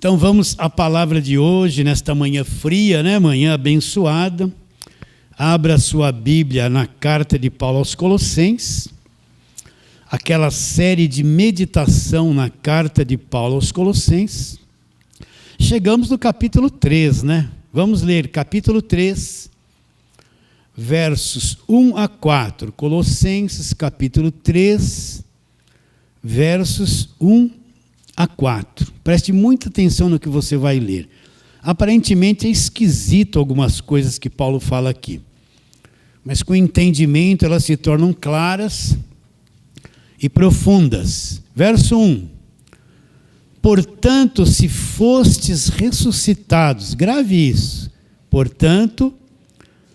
Então vamos à palavra de hoje, nesta manhã fria, né? Manhã abençoada. Abra sua Bíblia na carta de Paulo aos Colossenses, aquela série de meditação na carta de Paulo aos Colossenses. Chegamos no capítulo 3, né? Vamos ler capítulo 3, versos 1 a 4. Colossenses, capítulo 3, versos 1 a 4. Preste muita atenção no que você vai ler. Aparentemente é esquisito algumas coisas que Paulo fala aqui, mas com entendimento elas se tornam claras e profundas. Verso 1. Portanto, se fostes ressuscitados, grave isso. Portanto,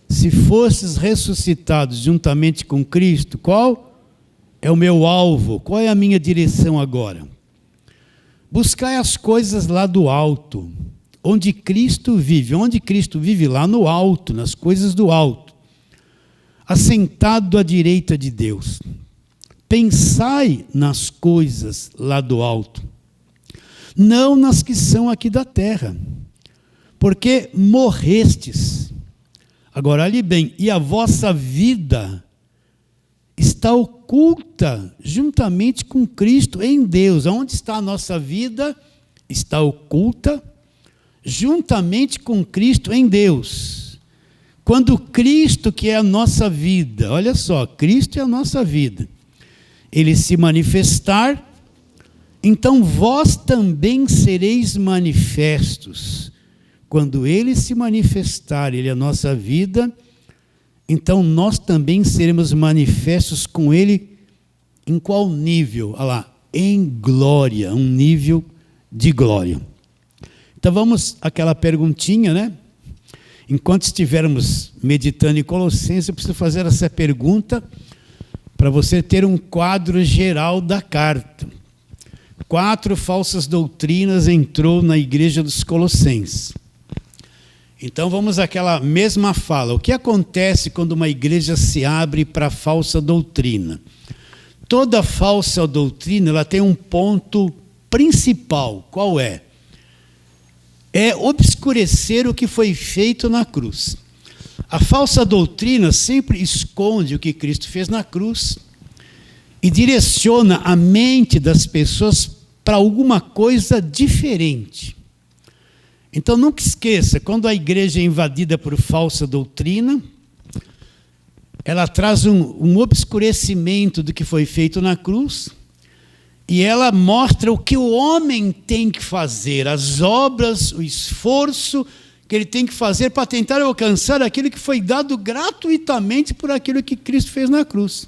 se fostes ressuscitados juntamente com Cristo, qual é o meu alvo? Qual é a minha direção agora? Buscai as coisas lá do alto, onde Cristo vive. Onde Cristo vive? Lá no alto, nas coisas do alto. Assentado à direita de Deus. Pensai nas coisas lá do alto, não nas que são aqui da terra, porque morrestes. Agora, olhe bem, e a vossa vida está oculta juntamente com Cristo em Deus. Onde está a nossa vida? Está oculta juntamente com Cristo em Deus. Quando Cristo, que é a nossa vida, olha só, Cristo é a nossa vida, Ele se manifestar, então vós também sereis manifestos. Quando Ele se manifestar, Ele é a nossa vida, então nós também seremos manifestos com Ele em qual nível? Olha lá, em glória, um nível de glória. Então vamos àquela perguntinha, né? Enquanto estivermos meditando em Colossenses, eu preciso fazer essa pergunta para você ter um quadro geral da carta. 4 falsas doutrinas entrou na igreja dos Colossenses. Então vamos àquela mesma fala. O que acontece quando uma igreja se abre para a falsa doutrina? Toda falsa doutrina ela tem um ponto principal. Qual é? É obscurecer o que foi feito na cruz. A falsa doutrina sempre esconde o que Cristo fez na cruz e direciona a mente das pessoas para alguma coisa diferente. Então nunca esqueça, quando a igreja é invadida por falsa doutrina, ela traz um obscurecimento do que foi feito na cruz e ela mostra o que o homem tem que fazer, as obras, o esforço que ele tem que fazer para tentar alcançar aquilo que foi dado gratuitamente por aquilo que Cristo fez na cruz.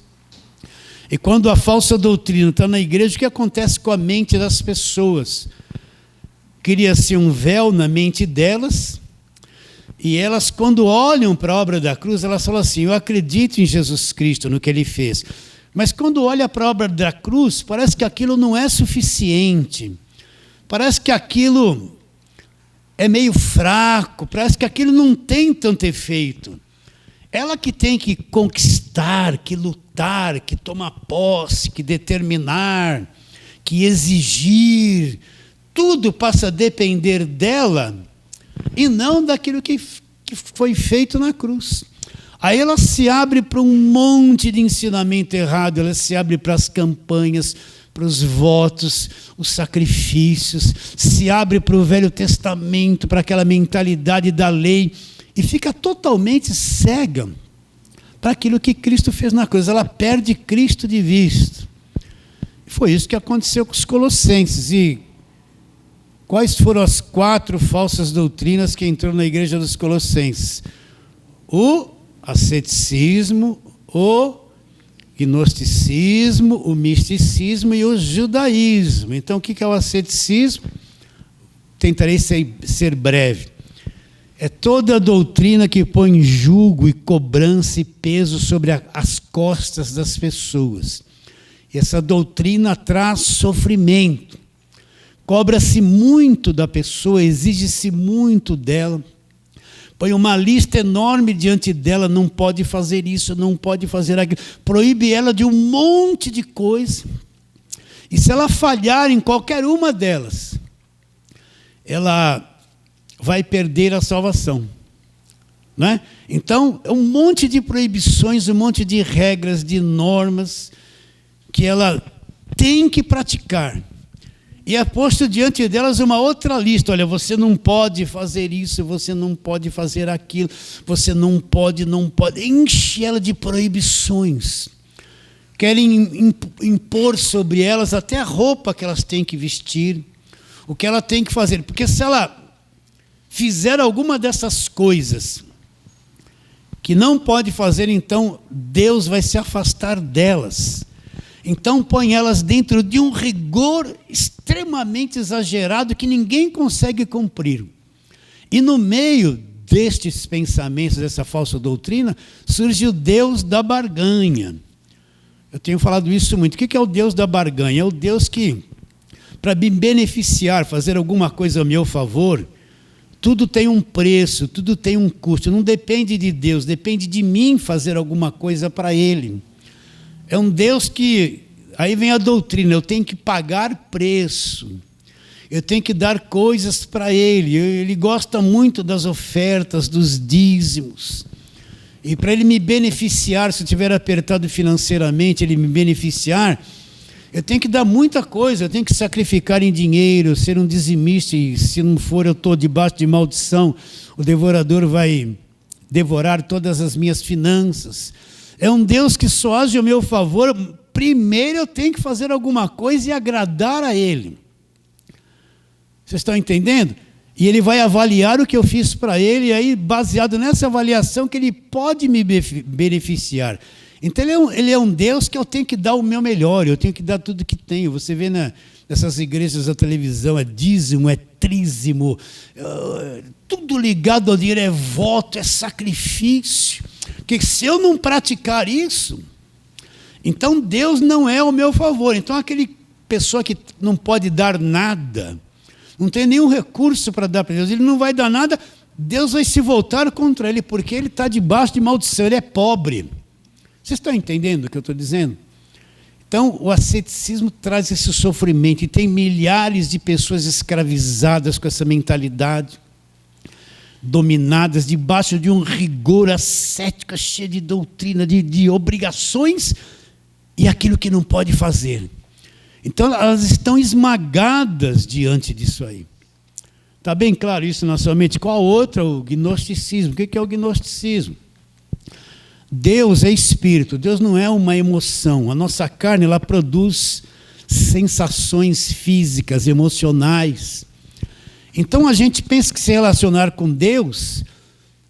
E quando a falsa doutrina está na igreja, o que acontece com a mente das pessoas? Cria-se um véu na mente delas, e elas, quando olham para a obra da cruz, elas falam assim: eu acredito em Jesus Cristo, no que Ele fez. Mas quando olha para a obra da cruz, parece que aquilo não é suficiente. Parece que aquilo é meio fraco, parece que aquilo não tem tanto efeito. Ela que tem que conquistar, que lutar, que tomar posse, que determinar, que exigir, tudo passa a depender dela e não daquilo que foi feito na cruz. Aí ela se abre para um monte de ensinamento errado, ela se abre para as campanhas, para os votos, os sacrifícios, se abre para o Velho Testamento, para aquela mentalidade da lei, e fica totalmente cega para aquilo que Cristo fez na cruz. Ela perde Cristo de vista. Foi isso que aconteceu com os Colossenses. E quais foram as 4 falsas doutrinas que entrou na igreja dos Colossenses? O asceticismo, o gnosticismo, o misticismo e o judaísmo. Então, o que é o asceticismo? Tentarei ser breve. É toda a doutrina que põe jugo e cobrança e peso sobre as costas das pessoas. E essa doutrina traz sofrimento. Cobra-se muito da pessoa, exige-se muito dela. Põe uma lista enorme diante dela, não pode fazer isso, não pode fazer aquilo. Proíbe ela de um monte de coisa. E se ela falhar em qualquer uma delas, ela vai perder a salvação. Não é? Então, é um monte de proibições, um monte de regras, de normas que ela tem que praticar. E é posto diante delas uma outra lista. Olha, você não pode fazer isso, você não pode fazer aquilo, você não pode. Enche ela de proibições. Querem impor sobre elas até a roupa que elas têm que vestir, o que ela tem que fazer. Porque se ela fizer alguma dessas coisas que não pode fazer, então Deus vai se afastar delas. Então põe elas dentro de um rigor extremamente exagerado que ninguém consegue cumprir. E no meio destes pensamentos, dessa falsa doutrina, surge o Deus da barganha. Eu tenho falado isso muito. O que é o Deus da barganha? É o Deus que, para me beneficiar, fazer alguma coisa a meu favor, tudo tem um preço, tudo tem um custo. Não depende de Deus, depende de mim fazer alguma coisa para Ele. É um Deus que, aí vem a doutrina, eu tenho que pagar preço, eu tenho que dar coisas para Ele. Ele gosta muito das ofertas, dos dízimos. E para Ele me beneficiar, se eu estiver apertado financeiramente, Ele me beneficiar, eu tenho que dar muita coisa, eu tenho que sacrificar em dinheiro, ser um dizimista, e se não for, eu estou debaixo de maldição, o devorador vai devorar todas as minhas finanças. É um Deus que só age ao meu favor. Primeiro eu tenho que fazer alguma coisa e agradar a Ele. Vocês estão entendendo? E Ele vai avaliar o que eu fiz para Ele, e aí, baseado nessa avaliação, que Ele pode me beneficiar. Então, Ele é um Deus que eu tenho que dar o meu melhor, eu tenho que dar tudo que tenho. Você vê nessas igrejas da televisão, é dízimo, é trízimo, tudo ligado ao dinheiro, é voto, é sacrifício. Porque se eu não praticar isso, então Deus não é ao meu favor. Então, aquele pessoa que não pode dar nada, não tem nenhum recurso para dar para Deus, ele não vai dar nada, Deus vai se voltar contra ele, porque ele está debaixo de maldição, ele é pobre. Vocês estão entendendo o que eu estou dizendo? Então, o asceticismo traz esse sofrimento, e tem milhares de pessoas escravizadas com essa mentalidade, dominadas debaixo de um rigor ascético, cheio de doutrina, de obrigações, e aquilo que não pode fazer. Então, elas estão esmagadas diante disso aí. Está bem claro isso na sua mente? Qual outra? O gnosticismo. O que é o gnosticismo? Deus é espírito, Deus não é uma emoção. A nossa carne, ela produz sensações físicas, emocionais. Então a gente pensa que se relacionar com Deus,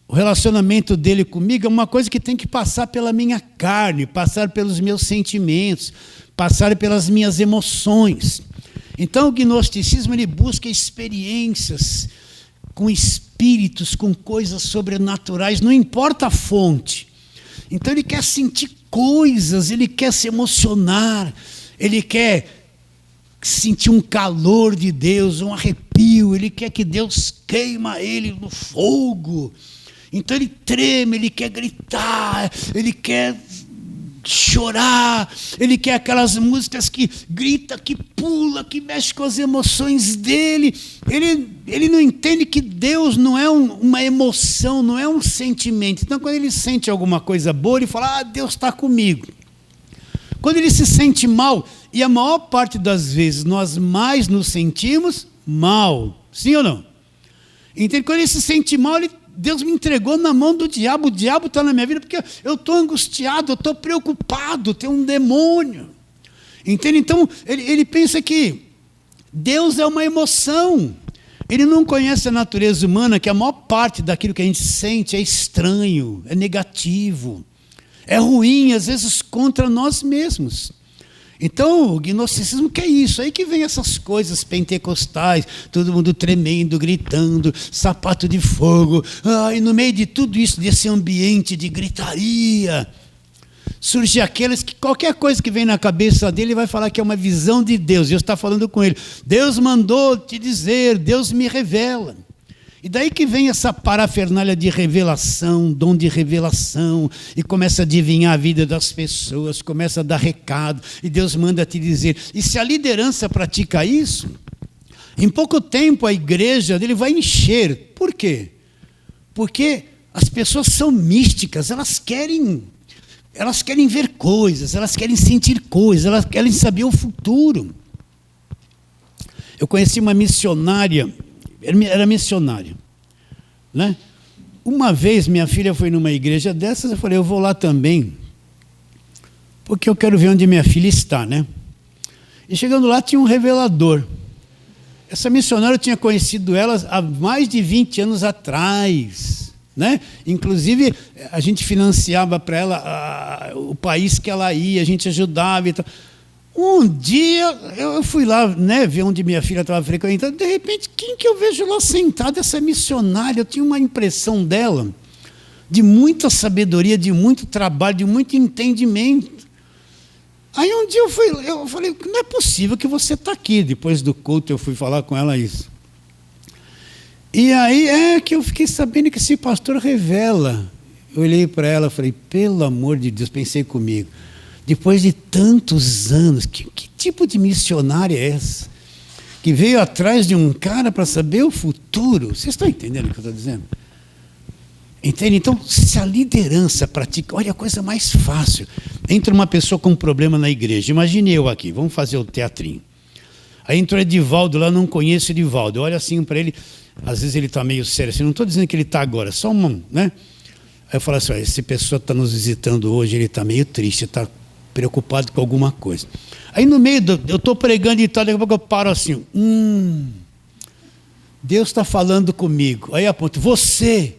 o relacionamento dele comigo é uma coisa que tem que passar pela minha carne, passar pelos meus sentimentos, passar pelas minhas emoções. Então o gnosticismo, ele busca experiências com espíritos, com coisas sobrenaturais, não importa a fonte. Então ele quer sentir coisas, ele quer se emocionar, ele quer sentir um calor de Deus, um arrepio, ele quer que Deus queima ele no fogo. Então ele treme, ele quer gritar, ele quer chorar, ele quer aquelas músicas que grita, que pula, que mexe com as emoções dele. Ele não entende que Deus não é uma emoção, não é um sentimento. Então, quando ele sente alguma coisa boa, ele fala, Deus está comigo. Quando ele se sente mal, e a maior parte das vezes nós mais nos sentimos mal, sim ou não? Então, quando ele se sente mal, Deus me entregou na mão do diabo, o diabo está na minha vida porque eu estou angustiado, eu estou preocupado, tem um demônio. Entende? Então, ele pensa que Deus é uma emoção. Ele não conhece a natureza humana, que a maior parte daquilo que a gente sente é estranho, é negativo, é ruim, às vezes contra nós mesmos. Então, o gnosticismo que é isso, aí que vem essas coisas pentecostais, todo mundo tremendo, gritando, sapato de fogo, e no meio de tudo isso, desse ambiente de gritaria, surge aqueles que qualquer coisa que vem na cabeça dele vai falar que é uma visão de Deus. Deus está falando com ele, Deus mandou te dizer, Deus me revela. E daí que vem essa parafernália de revelação, dom de revelação, e começa a adivinhar a vida das pessoas, começa a dar recado, e Deus manda te dizer. E se a liderança pratica isso, Em pouco tempo a igreja dele vai encher. Por quê? Porque as pessoas são místicas, elas querem ver coisas, elas querem sentir coisas, elas querem saber o futuro. Eu conheci uma missionária, era missionária, né? Uma vez minha filha foi numa igreja dessas, eu falei, eu vou lá também, porque eu quero ver onde minha filha está, né? E chegando lá tinha um revelador. Essa missionária eu tinha conhecido ela há mais de 20 anos atrás, né? Inclusive a gente financiava para ela o país que ela ia, a gente ajudava e tal. Um dia eu fui lá, né, ver onde minha filha estava frequentando, de repente, quem que eu vejo lá sentada? Essa missionária. Eu tinha uma impressão dela, de muita sabedoria, de muito trabalho, de muito entendimento. Aí um dia eu falei, não é possível que você está aqui. Depois do culto eu fui falar com ela isso. E aí é que eu fiquei sabendo que esse pastor revela. Eu olhei para ela e falei, pelo amor de Deus, pensei comigo. Depois de tantos anos, que tipo de missionária é essa? Que veio atrás de um cara para saber o futuro. Vocês estão entendendo o que eu estou dizendo? Entende? Então, se a liderança pratica, olha a coisa mais fácil. Entra uma pessoa com um problema na igreja. Imagine eu aqui, vamos fazer o teatrinho. Aí entrou Edivaldo lá, não conheço Edivaldo. Eu olho assim para ele, às vezes ele está meio sério assim, não estou dizendo que ele está agora, só uma, né? Aí eu falo assim, essa pessoa está nos visitando hoje, ele está meio triste, está preocupado com alguma coisa. Aí no meio, eu estou pregando e tal, daqui a pouco eu paro assim, Deus está falando comigo. Aí aponto, você,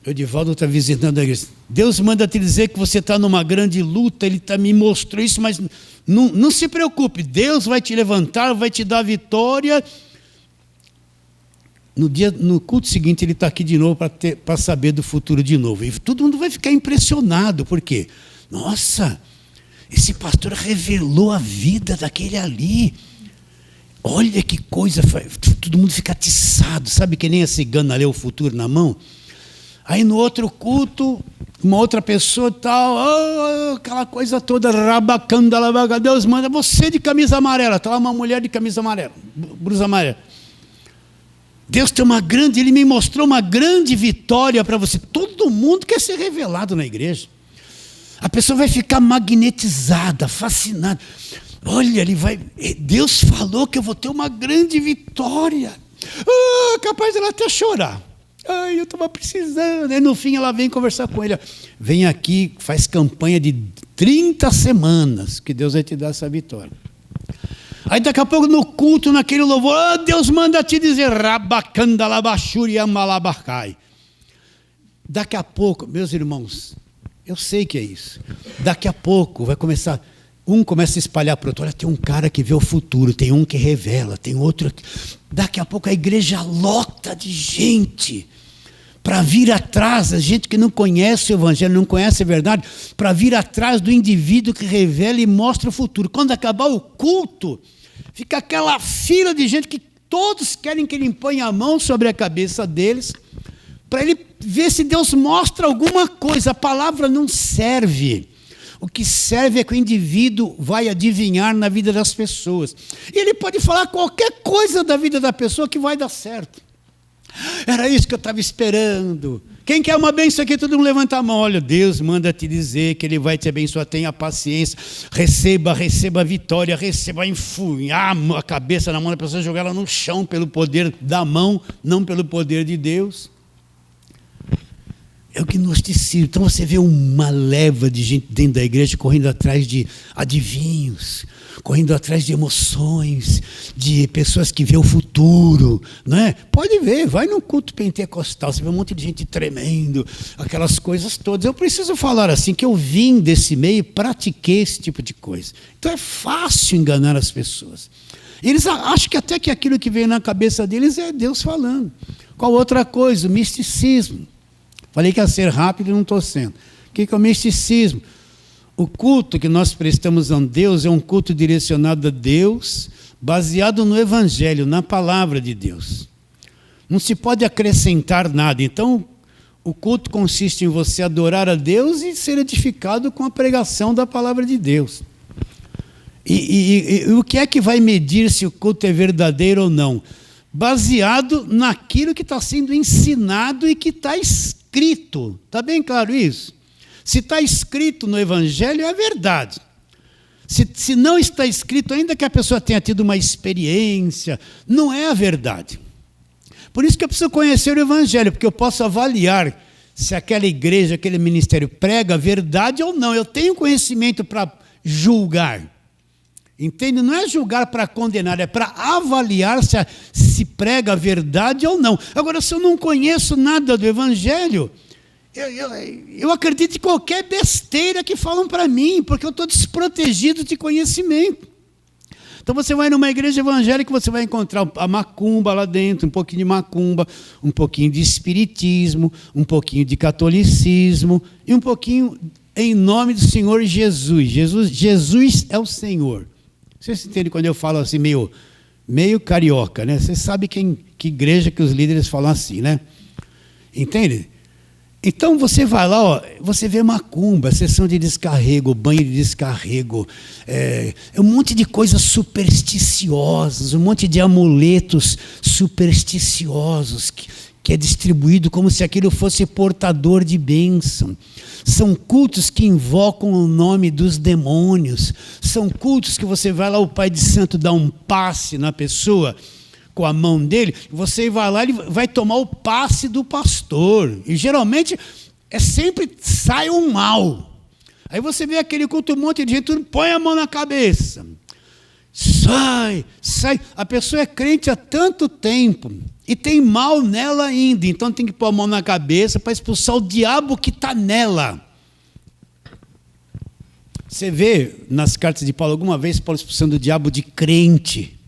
o Edivaldo está visitando a igreja, Deus manda te dizer que você está numa grande luta, Ele me mostrou isso, mas não se preocupe, Deus vai te levantar, vai te dar vitória. No culto seguinte, ele está aqui de novo para saber do futuro de novo. E todo mundo vai ficar impressionado, por quê? Nossa, esse pastor revelou a vida daquele ali. Olha que coisa, todo mundo fica atiçado, sabe que nem a cigana lê o futuro na mão? Aí no outro culto, uma outra pessoa tal, aquela coisa toda, rabacanda, Deus manda você de camisa amarela, está lá uma mulher de camisa amarela, blusa amarela. Deus tem Ele me mostrou uma grande vitória para você. Todo mundo quer ser revelado na igreja. A pessoa vai ficar magnetizada, fascinada. Olha, Deus falou que eu vou ter uma grande vitória. Capaz dela até chorar. Eu estava precisando. Aí no fim ela vem conversar com ele. Vem aqui, faz campanha de 30 semanas, que Deus vai te dar essa vitória. Aí daqui a pouco no culto, naquele louvor, Deus manda te dizer, rabacanda labachuri amalabacai. Daqui a pouco, meus irmãos, eu sei que é isso. Daqui a pouco vai começar, começa a espalhar para o outro, olha, tem um cara que vê o futuro, tem um que revela, tem outro. Daqui a pouco a igreja lota de gente para vir atrás, a gente que não conhece o evangelho, não conhece a verdade, para vir atrás do indivíduo que revela e mostra o futuro. Quando acabar o culto, fica aquela fila de gente que todos querem que ele imponha a mão sobre a cabeça deles, para ele ver se Deus mostra alguma coisa. A palavra não serve. O que serve é que o indivíduo vai adivinhar na vida das pessoas. E ele pode falar qualquer coisa da vida da pessoa que vai dar certo. Era isso que eu estava esperando. Quem quer uma bênção aqui? Todo mundo levanta a mão. Olha, Deus manda te dizer que Ele vai te abençoar. Tenha paciência. Receba a vitória. Receba enfunhar a cabeça na mão da pessoa, jogar ela no chão pelo poder da mão, não pelo poder de Deus. É o gnosticismo. Então você vê uma leva de gente dentro da igreja correndo atrás de adivinhos, correndo atrás de emoções, de pessoas que vê o futuro, não é? Pode ver, vai num culto pentecostal, você vê um monte de gente tremendo, aquelas coisas todas. Eu preciso falar assim, que eu vim desse meio e pratiquei esse tipo de coisa. Então é fácil enganar as pessoas. Eles acham que até que aquilo que veio na cabeça deles é Deus falando. Qual outra coisa? O misticismo. Falei que ia ser rápido e não estou sendo. O que é o misticismo? O culto que nós prestamos a Deus é um culto direcionado a Deus, baseado no Evangelho, na palavra de Deus. Não se pode acrescentar nada. Então, o culto consiste em você adorar a Deus e ser edificado com a pregação da palavra de Deus. E o que é que vai medir se o culto é verdadeiro ou não? Baseado naquilo que está sendo ensinado e que está escrito. Está bem claro isso? Se está escrito no Evangelho, é verdade. Se não está escrito, ainda que a pessoa tenha tido uma experiência, não é a verdade. Por isso que eu preciso conhecer o Evangelho, porque eu posso avaliar se aquela igreja, aquele ministério prega a verdade ou não. Eu tenho conhecimento para julgar. Entende? Não é julgar para condenar, é para avaliar se prega a verdade ou não. Agora, se eu não conheço nada do Evangelho, eu acredito em qualquer besteira que falam para mim, porque eu estou desprotegido de conhecimento. Então você vai numa igreja evangélica, você vai encontrar a macumba lá dentro, um pouquinho de macumba, um pouquinho de espiritismo, um pouquinho de catolicismo e um pouquinho em nome do Senhor Jesus. Jesus é o Senhor. Vocês entendem quando eu falo assim, meio carioca, né? Você sabe que igreja que os líderes falam assim, né? Entende? Então você vai lá, ó, você vê macumba, sessão de descarrego, banho de descarrego, um monte de coisas supersticiosas, um monte de amuletos supersticiosos que é distribuído como se aquilo fosse portador de bênção. São cultos que invocam o nome dos demônios. São cultos que você vai lá, o pai de santo dá um passe na pessoa com a mão dele, você vai lá, ele vai tomar o passe do pastor. E geralmente sempre sai um mal. Aí você vê aquele culto, um monte de gente, põe a mão na cabeça. Sai. A pessoa é crente há tanto tempo e tem mal nela ainda, então tem que pôr a mão na cabeça para expulsar o diabo que está nela. Você vê nas cartas de Paulo, alguma vez Paulo expulsando o diabo de crente,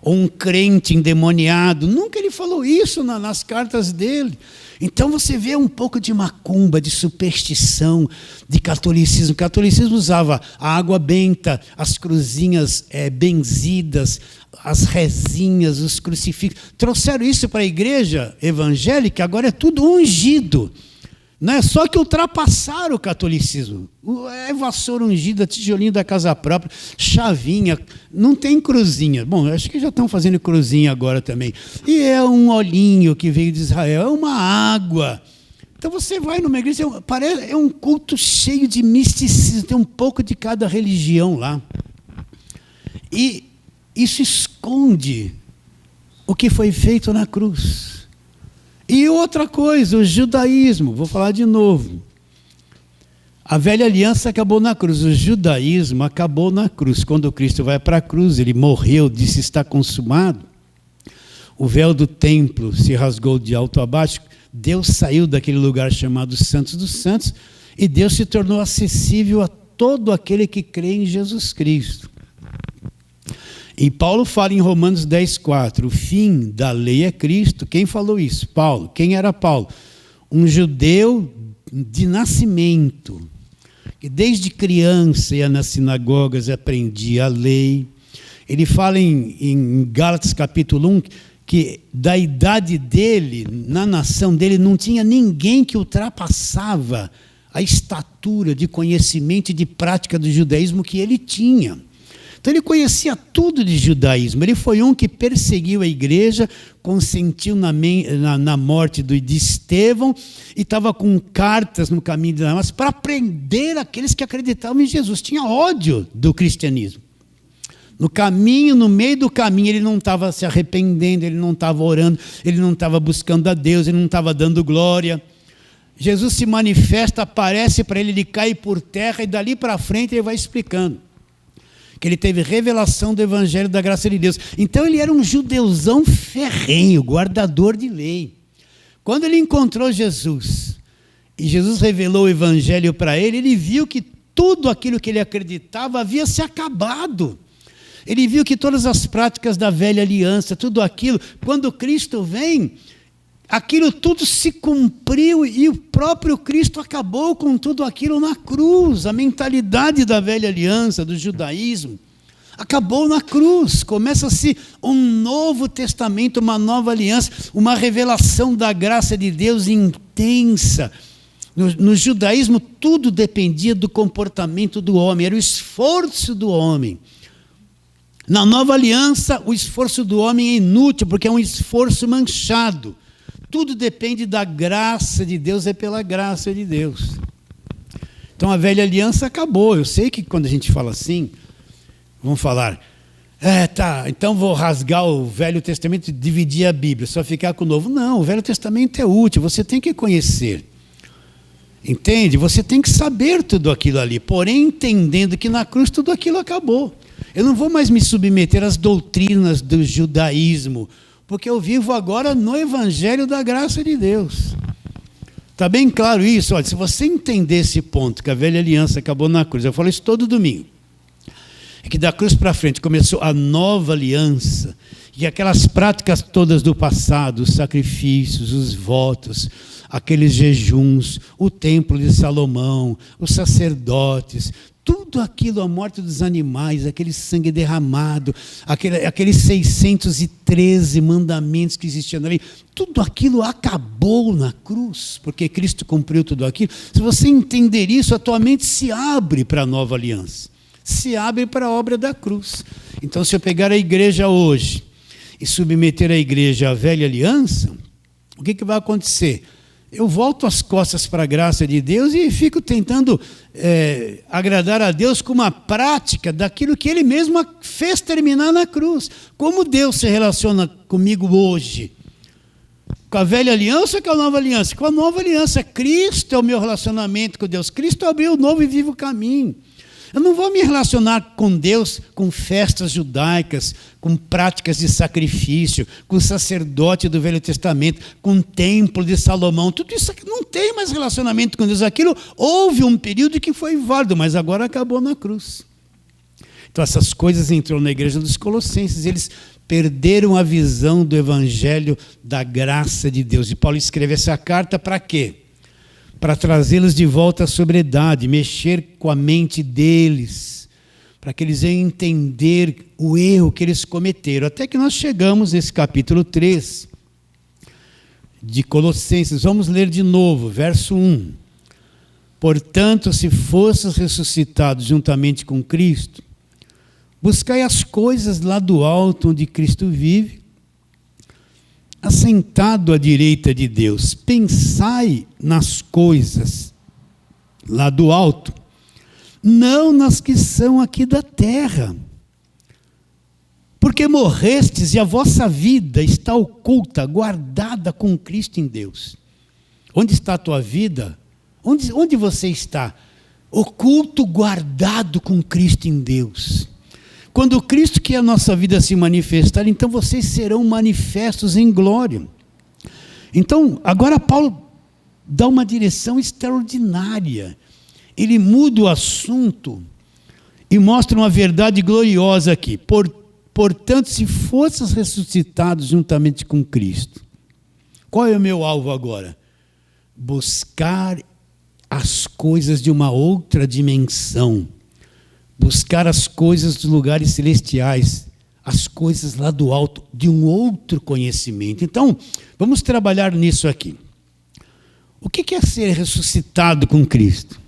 ou um crente endemoniado? Nunca ele falou isso nas cartas dele. Então você vê um pouco de macumba, de superstição, de catolicismo. O catolicismo usava a água benta, as cruzinhas benzidas, as rezinhas, os crucifixos. Trouxeram isso para a igreja evangélica, agora é tudo ungido. Não é só que ultrapassaram o catolicismo. É vassoura ungida, tijolinho da casa própria, chavinha, não tem cruzinha. Bom, acho que já estão fazendo cruzinha agora também. E é um olhinho que veio de Israel, é uma água. Então você vai numa igreja, é um culto cheio de misticismo, tem um pouco de cada religião lá. E isso esconde o que foi feito na cruz. E outra coisa, o judaísmo, vou falar de novo. A velha aliança acabou na cruz, o judaísmo acabou na cruz. Quando Cristo vai para a cruz, ele morreu, disse está consumado. O véu do templo se rasgou de alto a baixo, Deus saiu daquele lugar chamado Santos dos Santos e Deus se tornou acessível a todo aquele que crê em Jesus Cristo. E Paulo fala em Romanos 10,4, o fim da lei é Cristo. Quem falou isso? Paulo. Quem era Paulo? Um judeu de nascimento, que desde criança ia nas sinagogas e aprendia a lei. Ele fala em Gálatas capítulo 1, que da idade dele, na nação dele, não tinha ninguém que ultrapassava a estatura de conhecimento e de prática do judaísmo que ele tinha. Então ele conhecia tudo de judaísmo. Ele foi um que perseguiu a igreja, consentiu na morte de Estevão e estava com cartas no caminho de Damasco para prender aqueles que acreditavam em Jesus. Tinha ódio do cristianismo. No caminho, no meio do caminho, ele não estava se arrependendo, ele não estava orando, ele não estava buscando a Deus, ele não estava dando glória. Jesus se manifesta, aparece para ele, ele cai por terra e dali para frente ele vai explicando que ele teve revelação do Evangelho da graça de Deus. Então ele era um judeuzão ferrenho, guardador de lei. Quando ele encontrou Jesus, e Jesus revelou o Evangelho para ele, ele viu que tudo aquilo que ele acreditava havia se acabado. Ele viu que todas as práticas da velha aliança, tudo aquilo, quando Cristo vem, aquilo tudo se cumpriu e o próprio Cristo acabou com tudo aquilo na cruz. A mentalidade da velha aliança, do judaísmo, acabou na cruz. Começa-se um novo testamento, uma nova aliança, uma revelação da graça de Deus intensa, No judaísmo, tudo dependia do comportamento do homem, era o esforço do homem. Na nova aliança, o esforço do homem é inútil, porque é um esforço manchado. Tudo depende da graça de Deus, é pela graça de Deus. Então a velha aliança acabou. Eu sei que quando a gente fala assim, vamos falar, então vou rasgar o Velho Testamento e dividir a Bíblia, só ficar com o Novo. Não, o Velho Testamento é útil, você tem que conhecer. Entende? Você tem que saber tudo aquilo ali, porém entendendo que na cruz tudo aquilo acabou. Eu não vou mais me submeter às doutrinas do judaísmo, porque eu vivo agora no Evangelho da graça de Deus. Está bem claro isso? Olha, se você entender esse ponto, que a velha aliança acabou na cruz, eu falo isso todo domingo, é que da cruz para frente começou a nova aliança, e aquelas práticas todas do passado, os sacrifícios, os votos, aqueles jejuns, o templo de Salomão, os sacerdotes, tudo aquilo, a morte dos animais, aquele sangue derramado, aqueles 613 mandamentos que existiam ali, tudo aquilo acabou na cruz, porque Cristo cumpriu tudo aquilo. Se você entender isso, a tua mente se abre para a nova aliança, se abre para a obra da cruz. Então, se eu pegar a igreja hoje e submeter a igreja à velha aliança, o que vai acontecer? Eu volto as costas para a graça de Deus e fico tentando agradar a Deus com uma prática daquilo que Ele mesmo fez terminar na cruz. Como Deus se relaciona comigo hoje? Com a velha aliança ou com a nova aliança? Com a nova aliança. Cristo é o meu relacionamento com Deus. Cristo abriu o novo e vivo caminho. Eu não vou me relacionar com Deus com festas judaicas, com práticas de sacrifício, com o sacerdote do Velho Testamento, com o templo de Salomão. Tudo isso aqui não tem mais relacionamento com Deus. Aquilo houve um período que foi válido, mas agora acabou na cruz. Então essas coisas entrou na igreja dos Colossenses. Eles perderam a visão do evangelho da graça de Deus. E Paulo escreve essa carta para quê? Para trazê-los de volta à sobriedade, mexer com a mente deles, para que eles venham entender o erro que eles cometeram. Até que nós chegamos nesse capítulo 3 de Colossenses. Vamos ler de novo, verso 1. Portanto, se fosses ressuscitados juntamente com Cristo, buscai as coisas lá do alto onde Cristo vive, assentado à direita de Deus. Pensai nas coisas lá do alto, não nas que são aqui da terra. Porque morrestes e a vossa vida está oculta, guardada com Cristo em Deus. Onde está a tua vida? Onde você está? Oculto, guardado com Cristo em Deus. Quando Cristo, que é a nossa vida, se manifestar, então vocês serão manifestos em glória. Então, agora Paulo dá uma direção extraordinária. Ele muda o assunto e mostra uma verdade gloriosa aqui. Portanto, se fosses ressuscitados juntamente com Cristo, qual é o meu alvo agora? Buscar as coisas de uma outra dimensão. Buscar as coisas dos lugares celestiais, as coisas lá do alto, de um outro conhecimento. Então, vamos trabalhar nisso aqui. O que é ser ressuscitado com Cristo?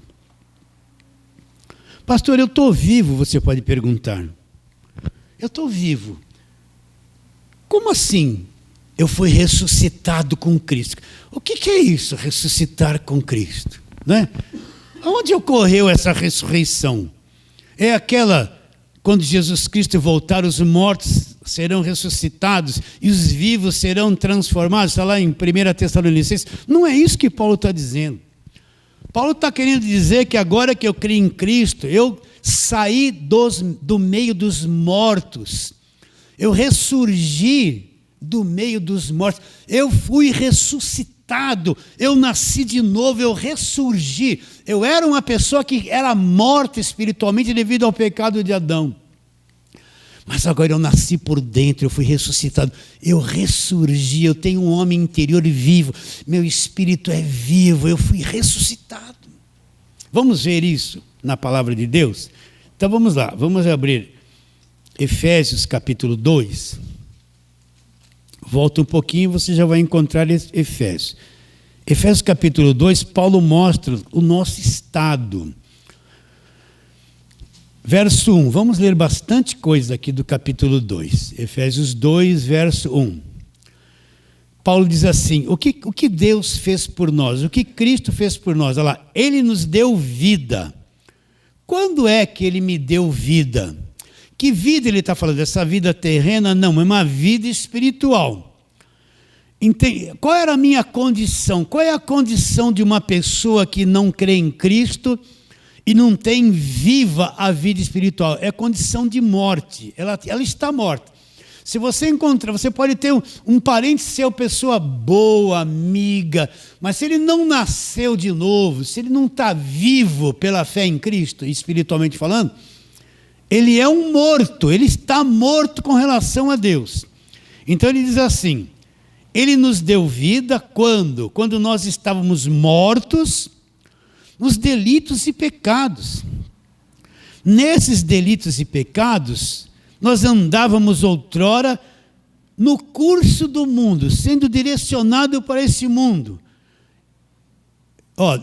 Pastor, eu estou vivo, você pode perguntar. Eu estou vivo. Como assim eu fui ressuscitado com Cristo? O que é isso, ressuscitar com Cristo? Né? Onde ocorreu essa ressurreição? É aquela, quando Jesus Cristo voltar, os mortos serão ressuscitados e os vivos serão transformados. Está lá em 1 Tessalonicenses. Não é isso que Paulo está dizendo. Paulo está querendo dizer que agora que eu creio em Cristo, eu saí do meio dos mortos. Eu ressurgi do meio dos mortos. Eu fui ressuscitado. Eu nasci de novo, eu ressurgi. Eu era uma pessoa que era morta espiritualmente devido ao pecado de Adão. Mas agora eu nasci por dentro, eu fui ressuscitado. Eu ressurgi, eu tenho um homem interior vivo. Meu espírito é vivo, eu fui ressuscitado. Vamos ver isso na palavra de Deus? Então vamos lá, vamos abrir Efésios capítulo 2. Volta um pouquinho, você já vai encontrar Efésios. Efésios capítulo 2, Paulo mostra o nosso estado. Verso 1, vamos ler bastante coisa aqui do capítulo 2. Efésios 2, verso 1. Paulo diz assim, o que Deus fez por nós, o que Cristo fez por nós? Olha lá, Ele nos deu vida. Quando é que Ele me deu vida? Que vida Ele está falando? Essa vida terrena? Não, é uma vida espiritual. Qual era a minha condição? Qual é a condição de uma pessoa que não crê em Cristo e não tem viva a vida espiritual? É a condição de morte. Ela está morta. Se você encontrar, você pode ter um parente seu, pessoa boa, amiga, mas se ele não nasceu de novo, se ele não está vivo pela fé em Cristo, espiritualmente falando, ele é um morto, ele está morto com relação a Deus. Então ele diz assim, Ele nos deu vida quando? Quando nós estávamos mortos nos delitos e pecados. Nesses delitos e pecados, nós andávamos outrora no curso do mundo, sendo direcionado para esse mundo.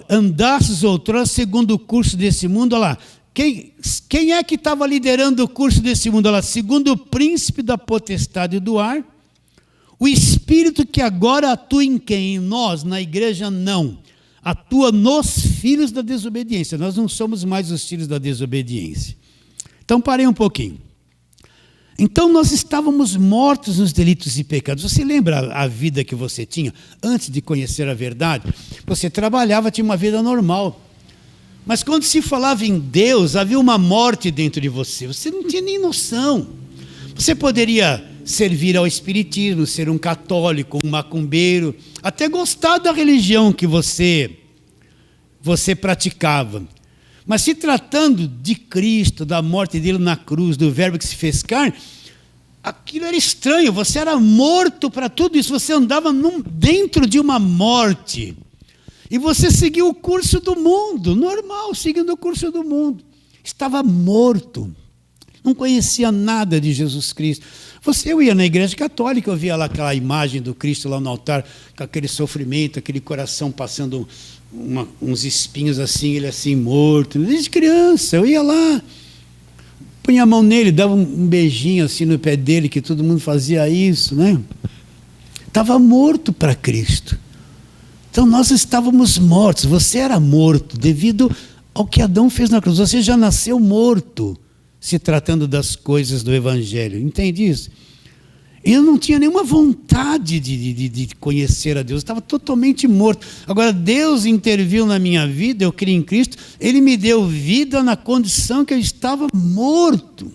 Andasses outrora segundo o curso desse mundo, olha lá. Quem é que estava liderando o curso desse mundo? Olha lá, segundo o príncipe da potestade do ar, o espírito que agora atua em quem? Em nós, na igreja, não. Atua nos filhos da desobediência. Nós não somos mais os filhos da desobediência. Então, parei um pouquinho. Então, nós estávamos mortos nos delitos e pecados. Você lembra a vida que você tinha antes de conhecer a verdade? Você trabalhava, tinha uma vida normal. Mas quando se falava em Deus, havia uma morte dentro de você. Você não tinha nem noção. Você poderia servir ao espiritismo, ser um católico, um macumbeiro, até gostar da religião que você praticava. Mas se tratando de Cristo, da morte dele na cruz, do verbo que se fez carne, aquilo era estranho, você era morto para tudo isso, você andava dentro de uma morte. E você seguiu o curso do mundo, normal, seguindo o curso do mundo. Estava morto, não conhecia nada de Jesus Cristo. Eu ia na igreja católica, eu via lá aquela imagem do Cristo lá no altar, com aquele sofrimento, aquele coração passando uns espinhos assim, ele assim morto. Desde criança, eu ia lá, punha a mão nele, dava um beijinho assim no pé dele, que todo mundo fazia isso, né? Estava morto para Cristo. Então nós estávamos mortos, você era morto devido ao que Adão fez na cruz. Você já nasceu morto, se tratando das coisas do Evangelho, entende isso? Eu não tinha nenhuma vontade de conhecer a Deus, eu estava totalmente morto. Agora Deus interviu na minha vida, eu criei em Cristo, Ele me deu vida na condição que eu estava morto,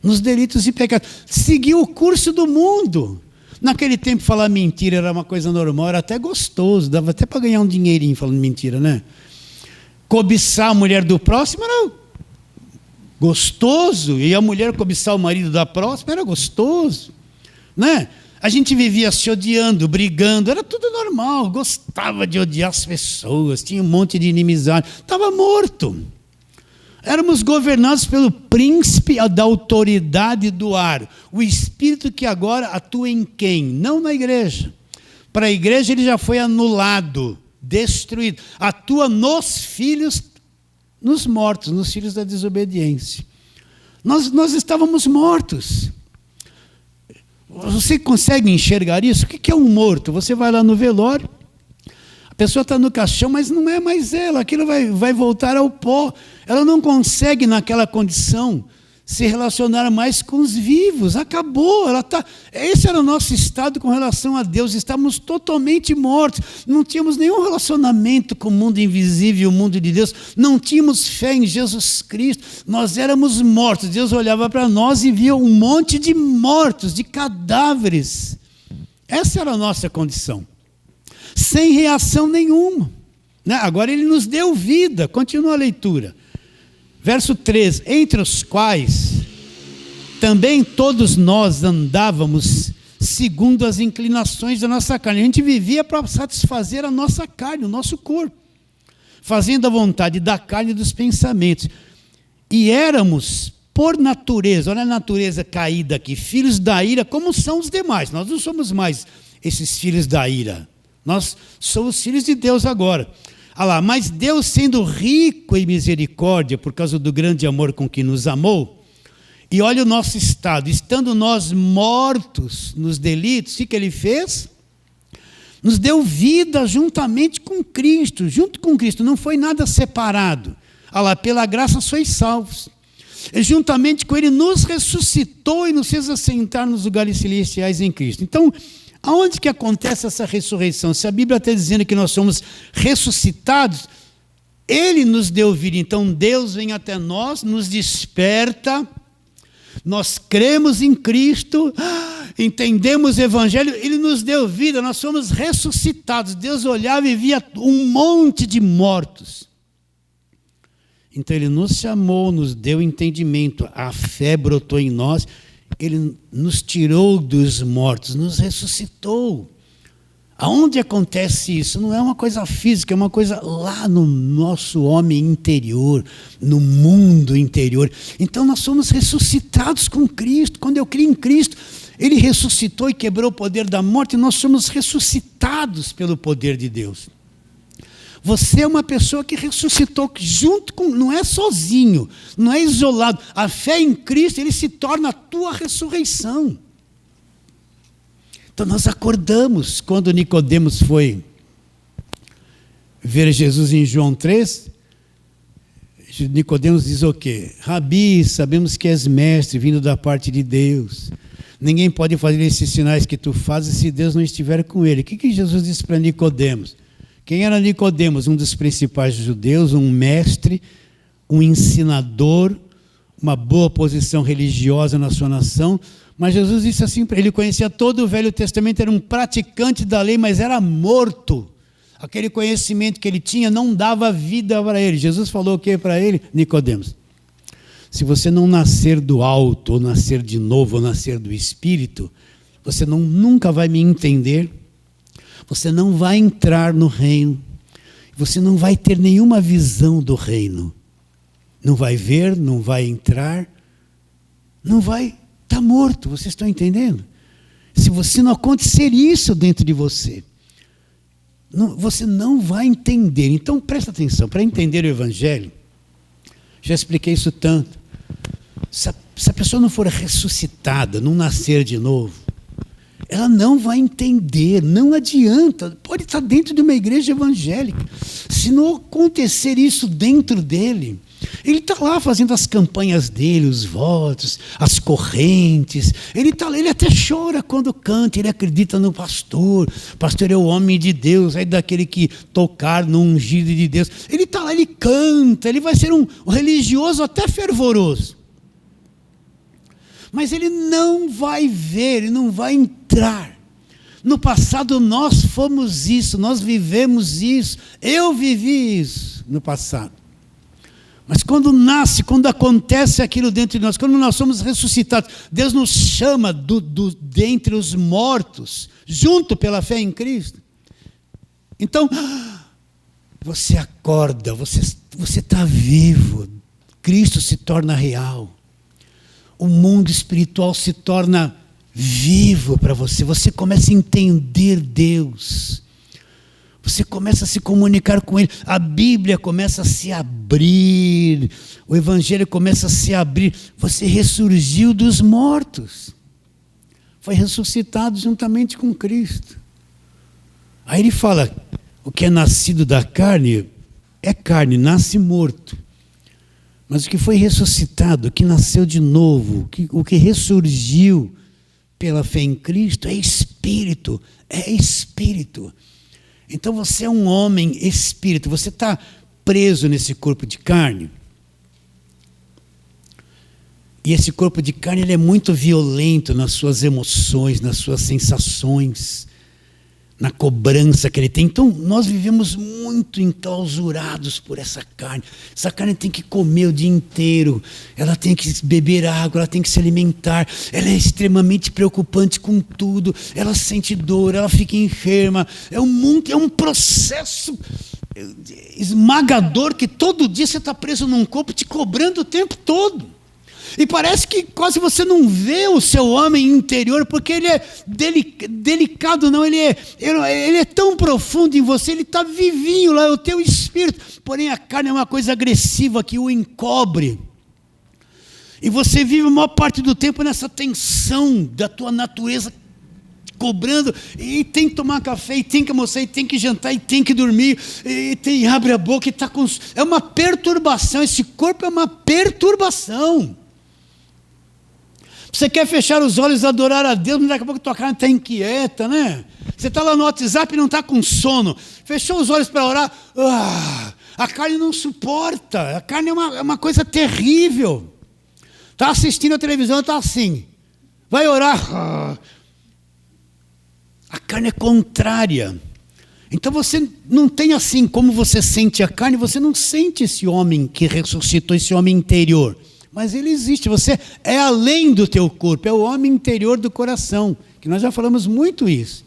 nos delitos e pecados. Segui o curso do mundo. Naquele tempo falar mentira era uma coisa normal, era até gostoso, dava até para ganhar um dinheirinho falando mentira, né? Cobiçar a mulher do próximo era gostoso, e a mulher cobiçar o marido da próxima era gostoso, né? A gente vivia se odiando, brigando, era tudo normal, gostava de odiar as pessoas, tinha um monte de inimizade, estava morto. Éramos governados pelo príncipe da autoridade do ar, o espírito que agora atua em quem? Não na igreja. Para a igreja ele já foi anulado, destruído. Atua nos filhos, nos mortos, nos filhos da desobediência. Nós estávamos mortos. Você consegue enxergar isso? O que é um morto? Você vai lá no velório, a pessoa está no caixão, mas não é mais ela, aquilo vai voltar ao pó. Ela não consegue, naquela condição, se relacionar mais com os vivos. Acabou. Esse era o nosso estado com relação a Deus. Estávamos totalmente mortos. Não tínhamos nenhum relacionamento com o mundo invisível, o mundo de Deus. Não tínhamos fé em Jesus Cristo. Nós éramos mortos. Deus olhava para nós e via um monte de mortos, de cadáveres. Essa era a nossa condição. Sem reação nenhuma, né? Agora ele nos deu vida, continua a leitura. Verso 3, entre os quais também todos nós andávamos segundo as inclinações da nossa carne. A gente vivia para satisfazer a nossa carne, o nosso corpo, fazendo a vontade da carne e dos pensamentos. E éramos, por natureza, olha a natureza caída aqui, filhos da ira, como são os demais. Nós não somos mais esses filhos da ira. Nós somos filhos de Deus agora. Ah lá, mas Deus, sendo rico em misericórdia, por causa do grande amor com que nos amou, e olha o nosso estado, estando nós mortos nos delitos, o que ele fez? Nos deu vida juntamente com Cristo, junto com Cristo, não foi nada separado. Ah lá, pela graça sois salvos. E juntamente com ele nos ressuscitou e nos fez assentar nos lugares celestiais em Cristo. Então, aonde que acontece essa ressurreição? Se a Bíblia está dizendo que nós somos ressuscitados, ele nos deu vida. Então Deus vem até nós, nos desperta, nós cremos em Cristo, entendemos o Evangelho, ele nos deu vida, nós somos ressuscitados. Deus olhava e via um monte de mortos. Então ele nos chamou, nos deu entendimento, a fé brotou em nós, ele nos tirou dos mortos, nos ressuscitou. Aonde acontece isso? Não é uma coisa física, é uma coisa lá no nosso homem interior, no mundo interior. Então nós somos ressuscitados com Cristo. Quando eu creio em Cristo, ele ressuscitou e quebrou o poder da morte, e nós somos ressuscitados pelo poder de Deus. Você é uma pessoa que ressuscitou junto com, não é sozinho, não é isolado. A fé em Cristo, ele se torna a tua ressurreição. Então nós acordamos. Quando Nicodemos foi ver Jesus em João 3, Nicodemos diz o quê? Rabi, sabemos que és mestre, vindo da parte de Deus. Ninguém pode fazer esses sinais que tu fazes se Deus não estiver com ele. O que Jesus disse para Nicodemos? Quem era Nicodemos? Um dos principais judeus, um mestre, um ensinador, uma boa posição religiosa na sua nação. Mas Jesus disse assim para ele, conhecia todo o Velho Testamento, era um praticante da lei, mas era morto. Aquele conhecimento que ele tinha não dava vida para ele. Jesus falou o que para ele? Nicodemos, se você não nascer do alto, ou nascer de novo, ou nascer do Espírito, você nunca vai me entender. Você não vai entrar no reino, você não vai ter nenhuma visão do reino, não vai ver, não vai entrar, não vai, está morto, vocês estão entendendo? Se você não acontecer isso dentro de você, você não vai entender. Então presta atenção, para entender o Evangelho, já expliquei isso tanto, se a pessoa não for ressuscitada, não nascer de novo, ela não vai entender, não adianta, pode estar dentro de uma igreja evangélica, se não acontecer isso dentro dele, ele está lá fazendo as campanhas dele, os votos, as correntes, ele até chora quando canta, ele acredita no pastor, o pastor é o homem de Deus, é daquele que tocar no ungido de Deus, ele está lá, ele canta, ele vai ser um religioso até fervoroso, mas ele não vai ver, ele não vai entrar. No passado nós fomos isso, nós vivemos isso, eu vivi isso no passado. Mas quando nasce, quando acontece aquilo dentro de nós, quando nós somos ressuscitados, Deus nos chama dentre os mortos, junto pela fé em Cristo. Então, você acorda, você está vivo, Cristo se torna real. O mundo espiritual se torna vivo para você. Você começa a entender Deus. Você começa a se comunicar com Ele. A Bíblia começa a se abrir. O Evangelho começa a se abrir. Você ressurgiu dos mortos. Foi ressuscitado juntamente com Cristo. Aí ele fala, o que é nascido da carne, é carne, nasce morto. Mas o que foi ressuscitado, o que nasceu de novo, o que ressurgiu pela fé em Cristo é espírito, é espírito. Então você é um homem espírito, você está preso nesse corpo de carne. E esse corpo de carne ele é muito violento nas suas emoções, nas suas sensações, na cobrança que ele tem. Então nós vivemos muito enclausurados por essa carne. Essa carne tem que comer o dia inteiro, ela tem que beber água, ela tem que se alimentar, ela é extremamente preocupante com tudo, ela sente dor, ela fica enferma, é um processo esmagador que todo dia você está preso num corpo te cobrando o tempo todo. E parece que quase você não vê o seu homem interior, porque ele é delicado, não, ele é tão profundo em você, ele está vivinho lá, é o teu espírito. Porém, a carne é uma coisa agressiva que o encobre. E você vive a maior parte do tempo nessa tensão da tua natureza, cobrando, e tem que tomar café, e tem que almoçar, e tem que jantar, e tem que dormir, e abre a boca, e está com... É uma perturbação, esse corpo é uma perturbação. Você quer fechar os olhos e adorar a Deus, mas daqui a pouco tua carne está inquieta, né? Você está lá no WhatsApp e não está com sono, fechou os olhos para orar, a carne não suporta, a carne é uma coisa terrível. Está assistindo a televisão e está assim, vai orar, a carne é contrária. Então você não tem assim, como você sente a carne, você não sente esse homem que ressuscitou, esse homem interior. Mas ele existe, você é além do teu corpo, é o homem interior do coração, que nós já falamos muito isso.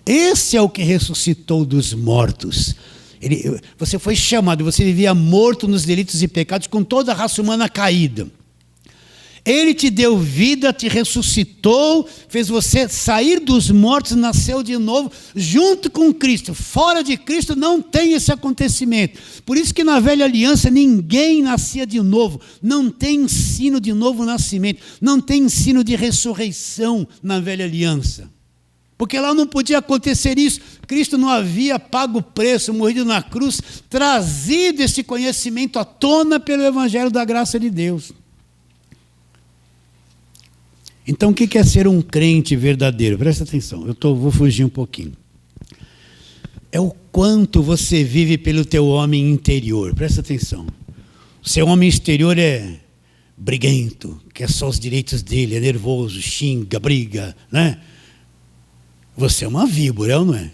Esse é o que ressuscitou dos mortos. Você foi chamado, você vivia morto nos delitos e pecados com toda a raça humana caída. Ele te deu vida, te ressuscitou, fez você sair dos mortos, nasceu de novo, junto com Cristo. Fora de Cristo não tem esse acontecimento. Por isso que na velha aliança ninguém nascia de novo. Não tem ensino de novo nascimento. Não tem ensino de ressurreição na velha aliança. Porque lá não podia acontecer isso. Cristo não havia pago o preço, morrido na cruz, trazido esse conhecimento à tona pelo Evangelho da graça de Deus. Então, o que é ser um crente verdadeiro? Presta atenção, vou fugir um pouquinho. É o quanto você vive pelo teu homem interior. Presta atenção. O seu homem exterior é briguento, quer só os direitos dele, é nervoso, xinga, briga, né? Você é uma víbora, não é?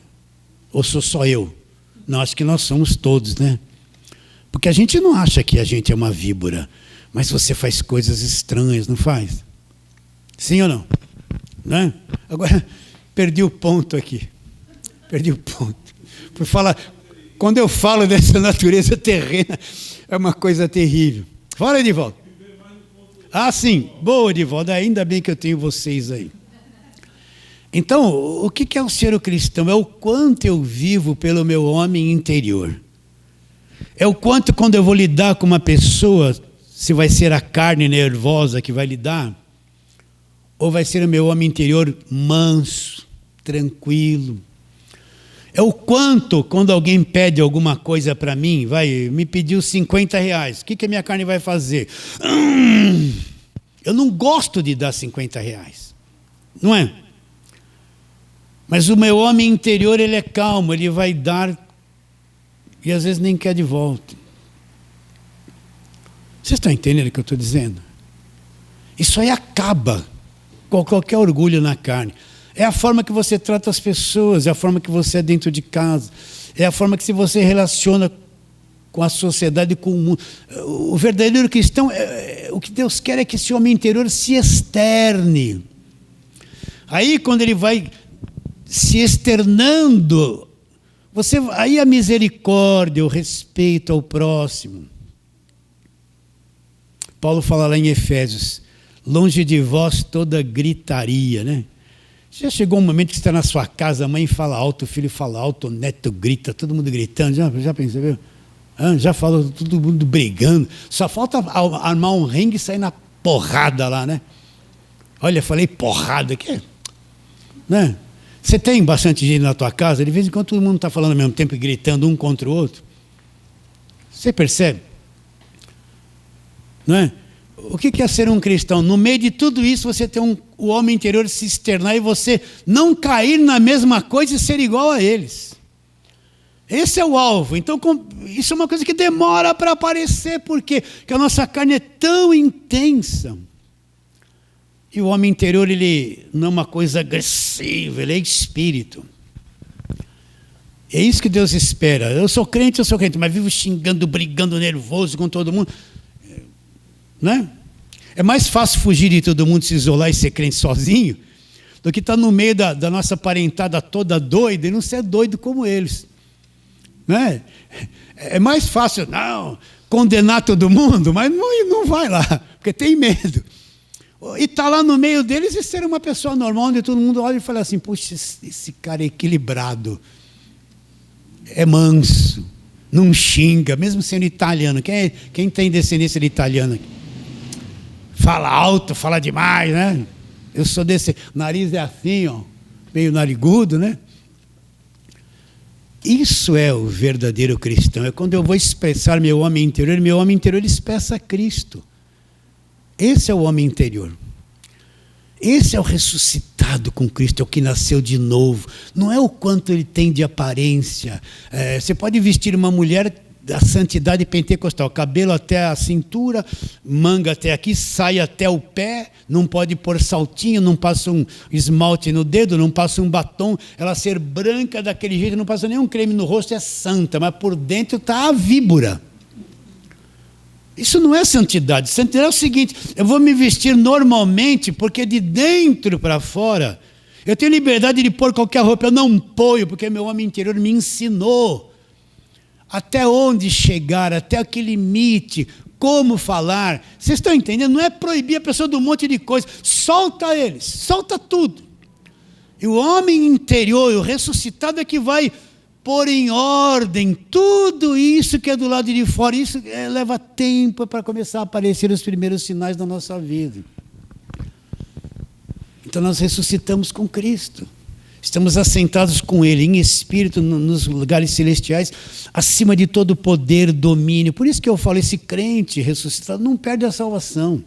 Ou sou só eu? Não, acho que nós somos todos, né? Porque a gente não acha que a gente é uma víbora, mas você faz coisas estranhas, não faz? Sim ou não? Né? Agora, perdi o ponto aqui. Perdi o ponto. Por falar, quando eu falo dessa natureza terrena, é uma coisa terrível. Fala, Edivaldo. Ah, sim. Boa, Edivaldo. Ainda bem que eu tenho vocês aí. Então, o que é o ser o cristão? É o quanto eu vivo pelo meu homem interior. É o quanto, quando eu vou lidar com uma pessoa, se vai ser a carne nervosa que vai lidar, ou vai ser o meu homem interior manso, tranquilo. É o quanto, quando alguém pede alguma coisa para mim, me pediu R$50, o que a minha carne vai fazer? Eu não gosto de dar R$50, não é? Mas o meu homem interior, ele é calmo, ele vai dar, e às vezes nem quer de volta. Vocês estão entendendo o que eu estou dizendo? Isso aí acaba com qualquer orgulho na carne. É a forma que você trata as pessoas, é a forma que você é dentro de casa, é a forma que você relaciona com a sociedade, com o mundo. O verdadeiro cristão, o que Deus quer é que esse homem interior se externe. Aí quando ele vai se externando, aí a misericórdia, o respeito ao próximo. Paulo fala lá em Efésios, longe de vós toda gritaria, né? Já chegou um momento que você está na sua casa, a mãe fala alto, o filho fala alto, o neto grita, todo mundo gritando, já percebeu? Já falou, todo mundo brigando, só falta armar um ringue e sair na porrada lá, né? Olha, falei porrada, que né? Você tem bastante gente na tua casa, de vez em quando todo mundo está falando ao mesmo tempo e gritando um contra o outro. Você percebe? Não é? O que é ser um cristão? No meio de tudo isso, você tem o homem interior se externar e você não cair na mesma coisa e ser igual a eles. Esse é o alvo. Então, isso é uma coisa que demora para aparecer. Por quê? Porque a nossa carne é tão intensa. E o homem interior, ele não é uma coisa agressiva, ele é espírito. É isso que Deus espera. Eu sou crente, mas vivo xingando, brigando, nervoso com todo mundo. Né? É mais fácil fugir de todo mundo, se isolar e ser crente sozinho, do que estar no meio da nossa parentada toda doida e não ser doido como eles. Né? É mais fácil, não, condenar todo mundo, mas não vai lá, porque tem medo. E está lá no meio deles e ser uma pessoa normal, onde todo mundo olha e fala assim, puxa, esse cara é equilibrado, é manso, não xinga, mesmo sendo italiano. Quem tem descendência de italiano aqui? Fala alto, fala demais, né? Eu sou desse, o nariz é assim, ó, meio narigudo, né? Isso é o verdadeiro cristão, é quando eu vou expressar meu homem interior expressa Cristo. Esse é o homem interior. Esse é o ressuscitado com Cristo, é o que nasceu de novo. Não é o quanto ele tem de aparência. Você pode vestir uma mulher da santidade pentecostal, cabelo até a cintura, manga até aqui, saia até o pé, não pode pôr saltinho, não passa um esmalte no dedo, não passa um batom, ela ser branca daquele jeito, não passa nenhum creme no rosto, é santa, mas por dentro está a víbora. Isso não é santidade. Santidade é o seguinte, eu vou me vestir normalmente, porque de dentro para fora, eu tenho liberdade de pôr qualquer roupa, eu não ponho, porque meu homem interior me ensinou até onde chegar, até que limite, como falar. Vocês estão entendendo? Não é proibir a pessoa de um monte de coisa, solta eles, solta tudo. E o homem interior, o ressuscitado, é que vai pôr em ordem tudo isso que é do lado de fora. Isso leva tempo para começar a aparecer os primeiros sinais da nossa vida. Então nós ressuscitamos com Cristo. Estamos assentados com Ele em espírito nos lugares celestiais, acima de todo poder, domínio. Por isso que eu falo, esse crente ressuscitado não perde a salvação.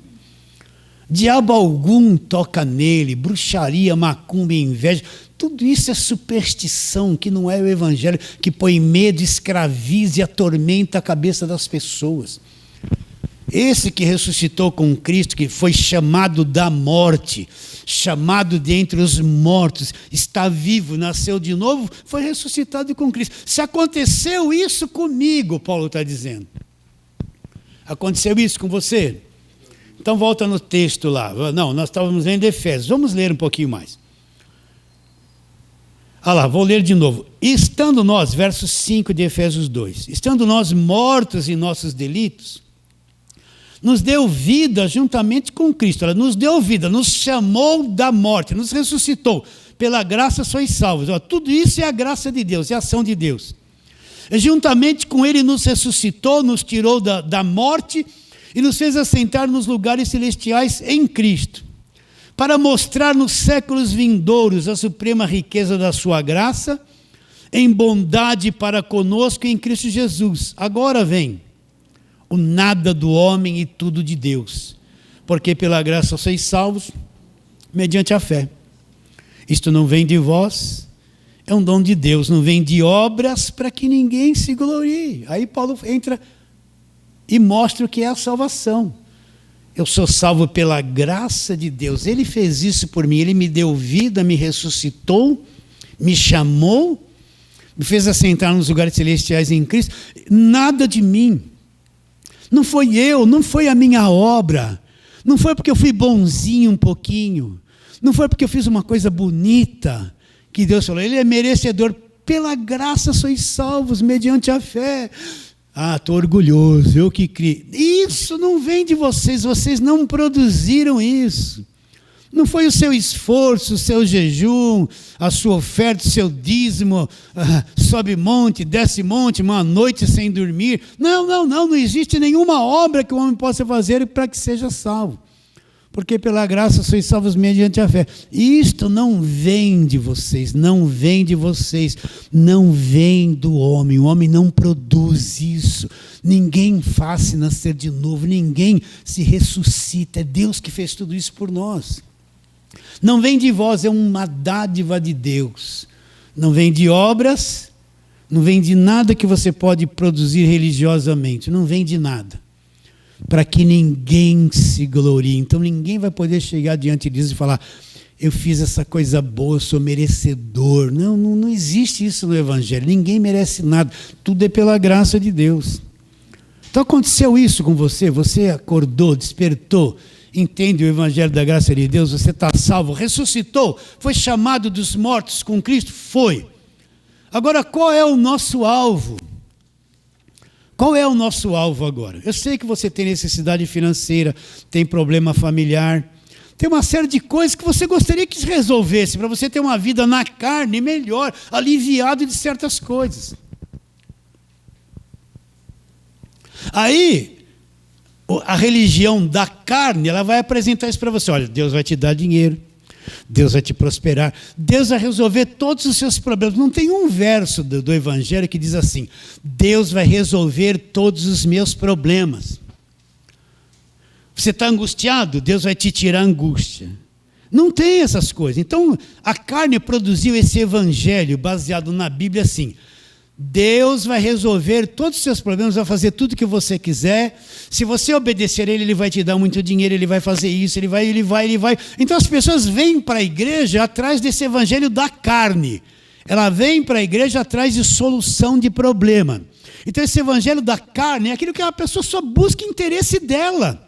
Diabo algum toca nele, bruxaria, macumba, inveja. Tudo isso é superstição, que não é o evangelho, que põe medo, escraviza e atormenta a cabeça das pessoas. Esse que ressuscitou com Cristo, que foi chamado da morte, chamado de entre os mortos, está vivo, nasceu de novo, foi ressuscitado com Cristo. Se aconteceu isso comigo, Paulo está dizendo. Aconteceu isso com você? Então volta no texto lá. Não, nós estávamos lendo Efésios. Vamos ler um pouquinho mais. Ah lá, vou ler de novo. Estando nós, verso 5 de Efésios 2, estando nós mortos em nossos delitos, nos deu vida juntamente com Cristo. Ela nos deu vida, nos chamou da morte, nos ressuscitou. Pela graça sois salvos. Tudo isso é a graça de Deus, é a ação de Deus. Juntamente com Ele nos ressuscitou, nos tirou da morte e nos fez assentar nos lugares celestiais em Cristo, para mostrar nos séculos vindouros a suprema riqueza da sua graça, em bondade para conosco em Cristo Jesus. Agora vem o nada do homem e tudo de Deus, porque pela graça sois salvos, mediante a fé. Isto não vem de vós, é um dom de Deus, não vem de obras para que ninguém se glorie. Aí Paulo entra e mostra o que é a salvação. Eu sou salvo pela graça de Deus, Ele fez isso por mim, Ele me deu vida, me ressuscitou, me chamou, me fez assentar nos lugares celestiais em Cristo. Nada de mim. Não foi eu, não foi a minha obra, não foi porque eu fui bonzinho um pouquinho, não foi porque eu fiz uma coisa bonita, que Deus falou, Ele é merecedor, pela graça sois salvos, mediante a fé. Estou orgulhoso, eu que criei. Isso não vem de vocês, vocês não produziram isso. Não foi o seu esforço, o seu jejum, a sua oferta, o seu dízimo, sobe monte, desce monte, uma noite sem dormir. Não existe nenhuma obra que o homem possa fazer para que seja salvo. Porque pela graça sois salvos mediante a fé. Isto não vem de vocês, não vem de vocês, não vem do homem. O homem não produz isso. Ninguém faz nascer de novo, ninguém se ressuscita. É Deus que fez tudo isso por nós. Não vem de vós, é uma dádiva de Deus. Não vem de obras, não vem de nada que você pode produzir religiosamente, não vem de nada. Para que ninguém se glorie. Então ninguém vai poder chegar diante disso e falar, eu fiz essa coisa boa, eu sou merecedor. Não existe isso no Evangelho, ninguém merece nada, tudo é pela graça de Deus. Então aconteceu isso com você, você acordou, despertou, entende o Evangelho da graça de Deus, você está salvo, ressuscitou, foi chamado dos mortos com Cristo? Foi. Agora, qual é o nosso alvo? Qual é o nosso alvo agora? Eu sei que você tem necessidade financeira, tem problema familiar, tem uma série de coisas que você gostaria que se resolvesse, para você ter uma vida na carne melhor, aliviado de certas coisas. Aí, a religião da carne, ela vai apresentar isso para você. Olha, Deus vai te dar dinheiro, Deus vai te prosperar, Deus vai resolver todos os seus problemas. Não tem um verso do Evangelho que diz assim: Deus vai resolver todos os meus problemas. Você está angustiado? Deus vai te tirar a angústia. Não tem essas coisas. Então, a carne produziu esse evangelho baseado na Bíblia assim: Deus vai resolver todos os seus problemas, vai fazer tudo o que você quiser. Se você obedecer a Ele, Ele vai te dar muito dinheiro, Ele vai fazer isso, Ele vai. Então as pessoas vêm para a igreja atrás desse evangelho da carne. Ela vem para a igreja atrás de solução de problema. Então esse evangelho da carne é aquilo que a pessoa só busca interesse dela.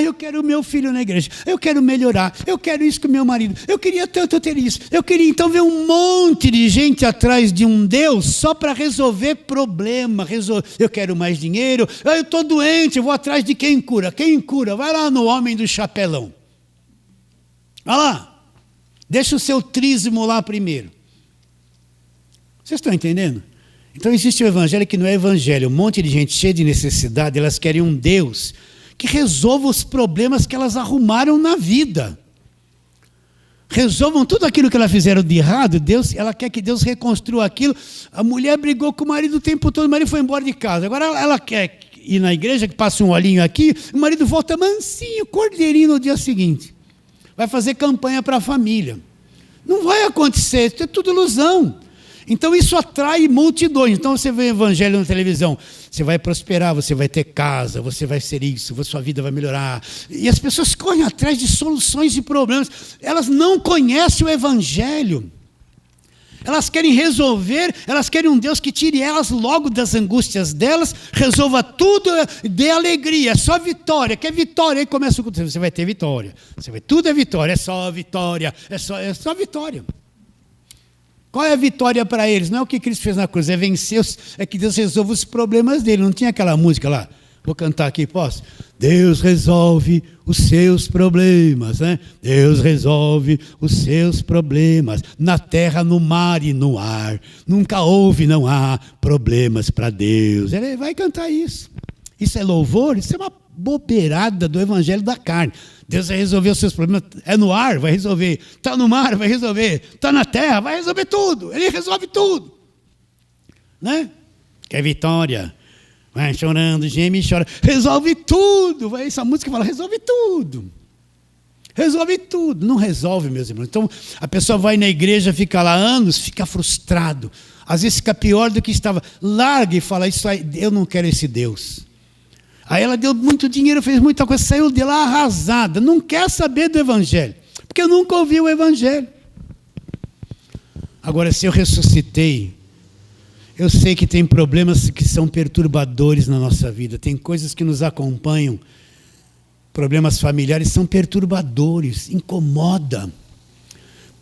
Eu quero o meu filho na igreja, eu quero melhorar, eu quero isso com o meu marido, eu queria tanto ter isso, então ver um monte de gente atrás de um Deus só para resolver problema, eu quero mais dinheiro, eu estou doente, eu vou atrás de quem cura, vai lá no homem do chapelão, vai lá, deixa o seu trízimo lá primeiro. Vocês estão entendendo? Então existe um evangelho que não é evangelho, um monte de gente cheia de necessidade, elas querem um Deus que resolva os problemas que elas arrumaram na vida. Resolvam tudo aquilo que elas fizeram de errado. Ela quer que Deus reconstrua aquilo. A mulher brigou com o marido o tempo todo, o marido foi embora de casa. Agora ela quer ir na igreja, que passa um olhinho aqui, o marido volta mansinho, cordeirinho no dia seguinte. Vai fazer campanha para a família. Não vai acontecer, isso é tudo ilusão. Então isso atrai multidões. Então você vê o evangelho na televisão, você vai prosperar, você vai ter casa, você vai ser isso, sua vida vai melhorar. E as pessoas correm atrás de soluções de problemas. Elas não conhecem o evangelho. Elas querem resolver, elas querem um Deus que tire elas logo das angústias delas, resolva tudo, dê alegria, é só vitória, quer vitória, aí começa o... Você vai ter vitória, tudo é vitória, é só vitória, é só vitória. Qual é a vitória para eles? Não é o que Cristo fez na cruz, é vencer, é que Deus resolve os problemas dele. Não tinha aquela música lá? Vou cantar aqui, posso? Deus resolve os seus problemas, né? Deus resolve os seus problemas, na terra, no mar e no ar. Nunca houve, não há problemas para Deus. Ele vai cantar isso. Isso é louvor? Isso é uma bobeirada do evangelho da carne. Deus vai resolver os seus problemas. É no ar, vai resolver. Está no mar, vai resolver. Está na terra, vai resolver tudo. Ele resolve tudo. Né? Quer vitória? Vai chorando, geme e chora. Resolve tudo. Essa música fala, resolve tudo. Resolve tudo. Não resolve, meus irmãos. Então, a pessoa vai na igreja, fica lá anos, fica frustrado. Às vezes fica pior do que estava. Larga e fala, isso aí, eu não quero esse Deus. Aí ela deu muito dinheiro, fez muita coisa, saiu de lá arrasada. Não quer saber do evangelho, porque eu nunca ouvi o evangelho. Agora, se eu ressuscitei, eu sei que tem problemas que são perturbadores na nossa vida. Tem coisas que nos acompanham. Problemas familiares são perturbadores, incomoda.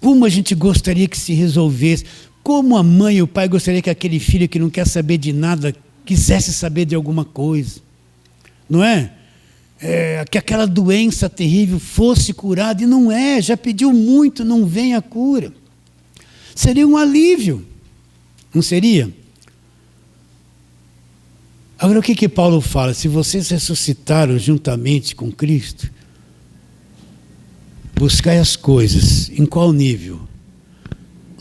Como a gente gostaria que se resolvesse. Como a mãe e o pai gostariam que aquele filho que não quer saber de nada, quisesse saber de alguma coisa. Não é? Que aquela doença terrível fosse curada, e não é, já pediu muito, não vem a cura. Seria um alívio, não seria? Agora, o que Paulo fala? Se vocês ressuscitaram juntamente com Cristo, buscai as coisas, em qual nível?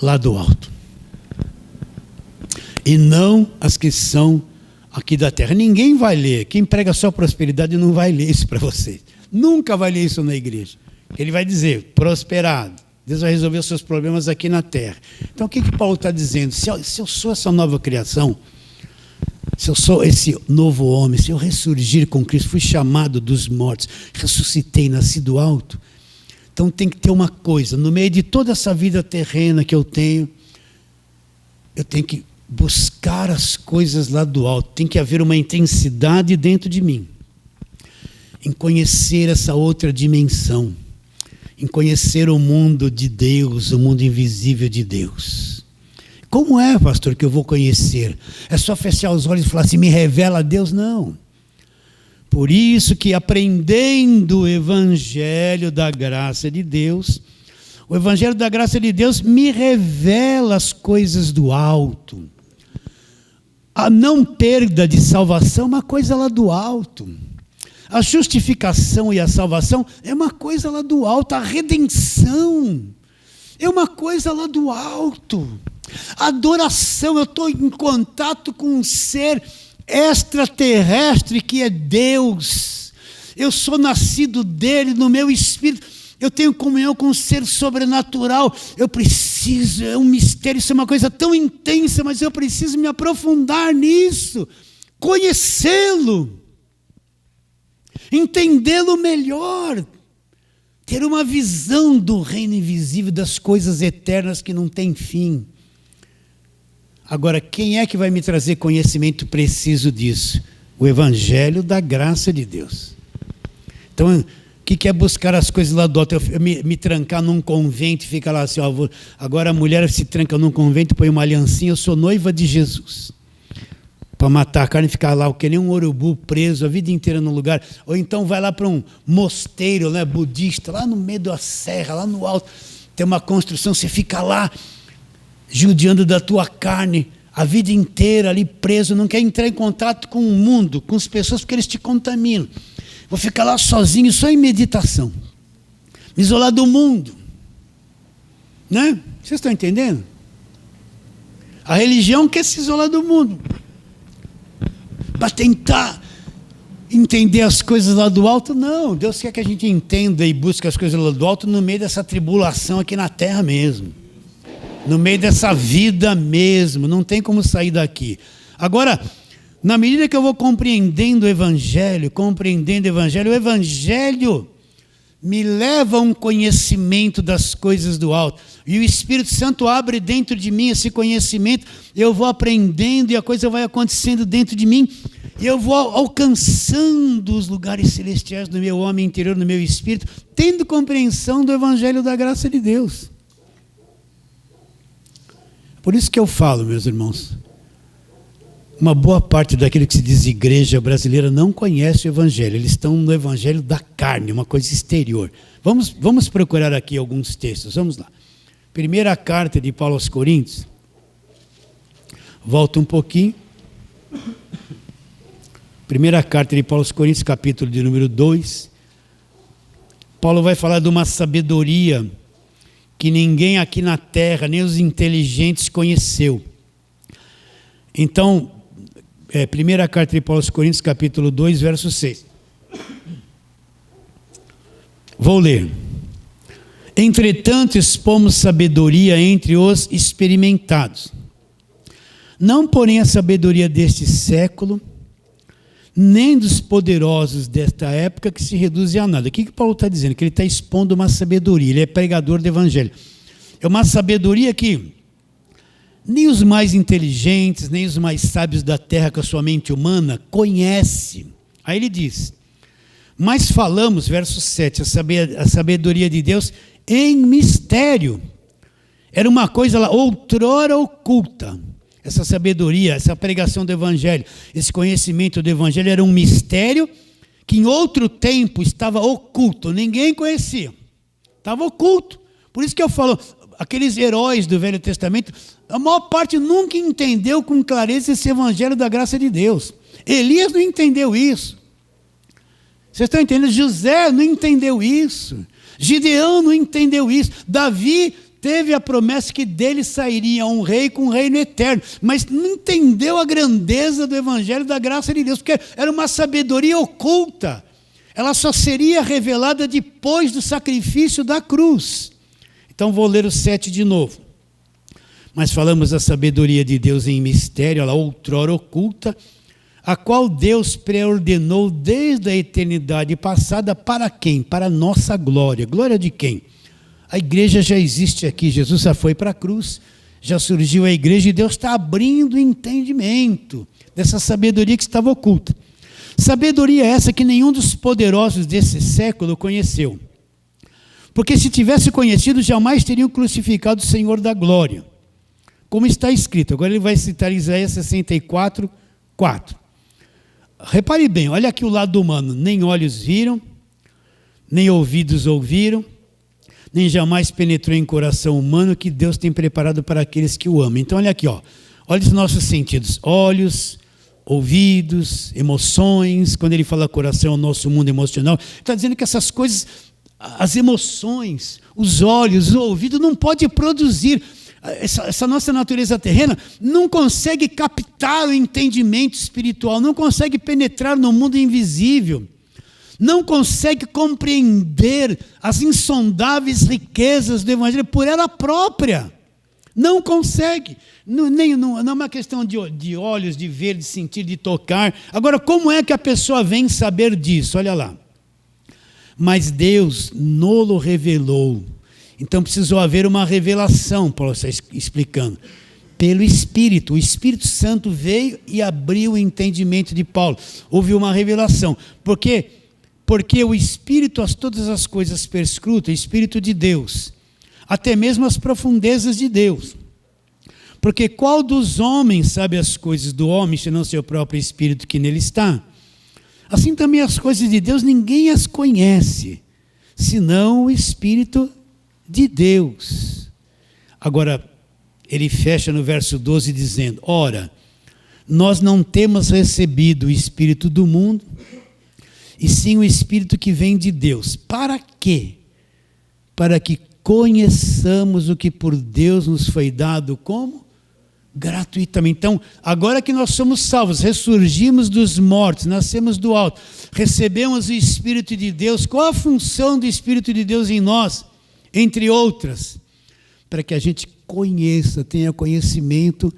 Lá do alto. E não as que são aqui da terra. Ninguém vai ler. Quem prega só prosperidade não vai ler isso para você. Nunca vai ler isso na igreja. Ele vai dizer, prosperado. Deus vai resolver os seus problemas aqui na terra. Então o que Paulo está dizendo? Se eu sou essa nova criação, se eu sou esse novo homem, se eu ressurgir com Cristo, fui chamado dos mortos, ressuscitei, nasci do alto, então tem que ter uma coisa, no meio de toda essa vida terrena que eu tenho que buscar as coisas lá do alto, tem que haver uma intensidade dentro de mim, em conhecer essa outra dimensão, em conhecer o mundo de Deus, o mundo invisível de Deus. Como é, pastor, que eu vou conhecer? É só fechar os olhos e falar assim, me revela a Deus? Não. Por isso que aprendendo o Evangelho da graça de Deus, o Evangelho da graça de Deus me revela as coisas do alto. A não perda de salvação é uma coisa lá do alto. A justificação e a salvação é uma coisa lá do alto. A redenção é uma coisa lá do alto. A adoração, eu estou em contato com um ser extraterrestre que é Deus. Eu sou nascido dele, no meu espírito. Eu tenho comunhão com um ser sobrenatural. Eu preciso, é um mistério, isso é uma coisa tão intensa, mas eu preciso me aprofundar nisso, conhecê-lo, entendê-lo melhor, ter uma visão do reino invisível, das coisas eternas que não têm fim. Agora, quem é que vai me trazer conhecimento preciso disso? O Evangelho da graça de Deus. Então, o que é buscar as coisas lá do alto? Eu me trancar num convento e fica lá assim, ó, agora a mulher se tranca num convento, põe uma aliancinha, eu sou noiva de Jesus. Para matar a carne e ficar lá, que nem um urubu preso a vida inteira no lugar. Ou então vai lá para um mosteiro, né, budista, lá no meio da serra, lá no alto, tem uma construção, você fica lá, judiando da tua carne, a vida inteira ali preso, não quer entrar em contato com o mundo, com as pessoas, porque eles te contaminam. Vou ficar lá sozinho, só em meditação, me isolar do mundo, né? Vocês estão entendendo? A religião quer se isolar do mundo, para tentar entender as coisas lá do alto. Não, Deus quer que a gente entenda e busque as coisas lá do alto no meio dessa tribulação aqui na terra mesmo, no meio dessa vida mesmo, não tem como sair daqui. Agora, na medida que eu vou compreendendo o Evangelho, o Evangelho me leva a um conhecimento das coisas do alto. E o Espírito Santo abre dentro de mim esse conhecimento, eu vou aprendendo e a coisa vai acontecendo dentro de mim, e eu vou alcançando os lugares celestiais do meu homem interior, no meu espírito, tendo compreensão do Evangelho da graça de Deus. Por isso que eu falo, meus irmãos, uma boa parte daquilo que se diz igreja brasileira não conhece o Evangelho. Eles estão no Evangelho da carne, uma coisa exterior. Vamos procurar aqui alguns textos. Vamos lá. Primeira carta de Paulo aos Coríntios. Volta um pouquinho. Primeira carta de Paulo aos Coríntios, capítulo de número 2. Paulo vai falar de uma sabedoria que ninguém aqui na terra, nem os inteligentes conheceu. Então, primeira carta de Paulo aos Coríntios, capítulo 2, verso 6. Vou ler. Entretanto, expomos sabedoria entre os experimentados. Não, porém, a sabedoria deste século, nem dos poderosos desta época, que se reduzem a nada. O que Paulo está dizendo? Que ele está expondo uma sabedoria, ele é pregador do Evangelho. É uma sabedoria que nem os mais inteligentes, nem os mais sábios da terra com a sua mente humana conhece. Aí ele diz, mas falamos, verso 7, a sabedoria de Deus em mistério. Era uma coisa lá, outrora oculta. Essa sabedoria, essa pregação do Evangelho, esse conhecimento do Evangelho era um mistério que em outro tempo estava oculto, ninguém conhecia, estava oculto. Por isso que eu falo, aqueles heróis do Velho Testamento, a maior parte nunca entendeu com clareza esse Evangelho da graça de Deus. Elias não entendeu isso. Vocês estão entendendo? José não entendeu isso. Gideão não entendeu isso. Davi teve a promessa que dele sairia um rei com um reino eterno, mas não entendeu a grandeza do Evangelho da graça de Deus, porque era uma sabedoria oculta. Ela só seria revelada depois do sacrifício da cruz. Então vou ler o 7 de novo. Mas falamos da sabedoria de Deus em mistério, ela outrora oculta, a qual Deus preordenou desde a eternidade passada para quem? Para a nossa glória. Glória de quem? A igreja já existe aqui, Jesus já foi para a cruz, já surgiu a igreja e Deus está abrindo o entendimento dessa sabedoria que estava oculta. Sabedoria essa que nenhum dos poderosos desse século conheceu. Porque se tivesse conhecido, jamais teriam crucificado o Senhor da glória. como está escrito. Agora ele vai citar Isaías 64, 4. Repare bem, olha aqui o lado humano. Nem olhos viram, nem ouvidos ouviram, nem jamais penetrou em coração humano que Deus tem preparado para aqueles que o amam. Então olha aqui, olha os nossos sentidos. Olhos, ouvidos, emoções. Quando ele fala coração, é o nosso mundo emocional. Está dizendo que essas coisas, as emoções, os olhos, o ouvido, não pode produzir. Essa nossa natureza terrena não consegue captar o entendimento espiritual, não consegue penetrar no mundo invisível, não consegue compreender as insondáveis riquezas do Evangelho por ela própria. Não consegue. Não é uma questão de olhos, de ver, de sentir, de tocar. Agora, como é que a pessoa vem saber disso? Olha lá. Mas Deus nolo revelou. Então precisou haver uma revelação, Paulo está explicando, pelo Espírito. O Espírito Santo veio e abriu o entendimento de Paulo. Houve uma revelação. Porque o Espírito todas as coisas perscruta, o Espírito de Deus, até mesmo as profundezas de Deus. Porque qual dos homens sabe as coisas do homem, senão seu próprio Espírito que nele está? Assim também as coisas de Deus ninguém as conhece, senão o Espírito de Deus. Agora, ele fecha no verso 12 dizendo: ora, nós não temos recebido o Espírito do mundo, e sim o Espírito que vem de Deus. Para quê? Para que conheçamos o que por Deus nos foi dado como? Gratuitamente. Então, agora que nós somos salvos, ressurgimos dos mortos, nascemos do alto, recebemos o Espírito de Deus. Qual a função do Espírito de Deus em nós? Entre outras, para que a gente conheça, tenha conhecimento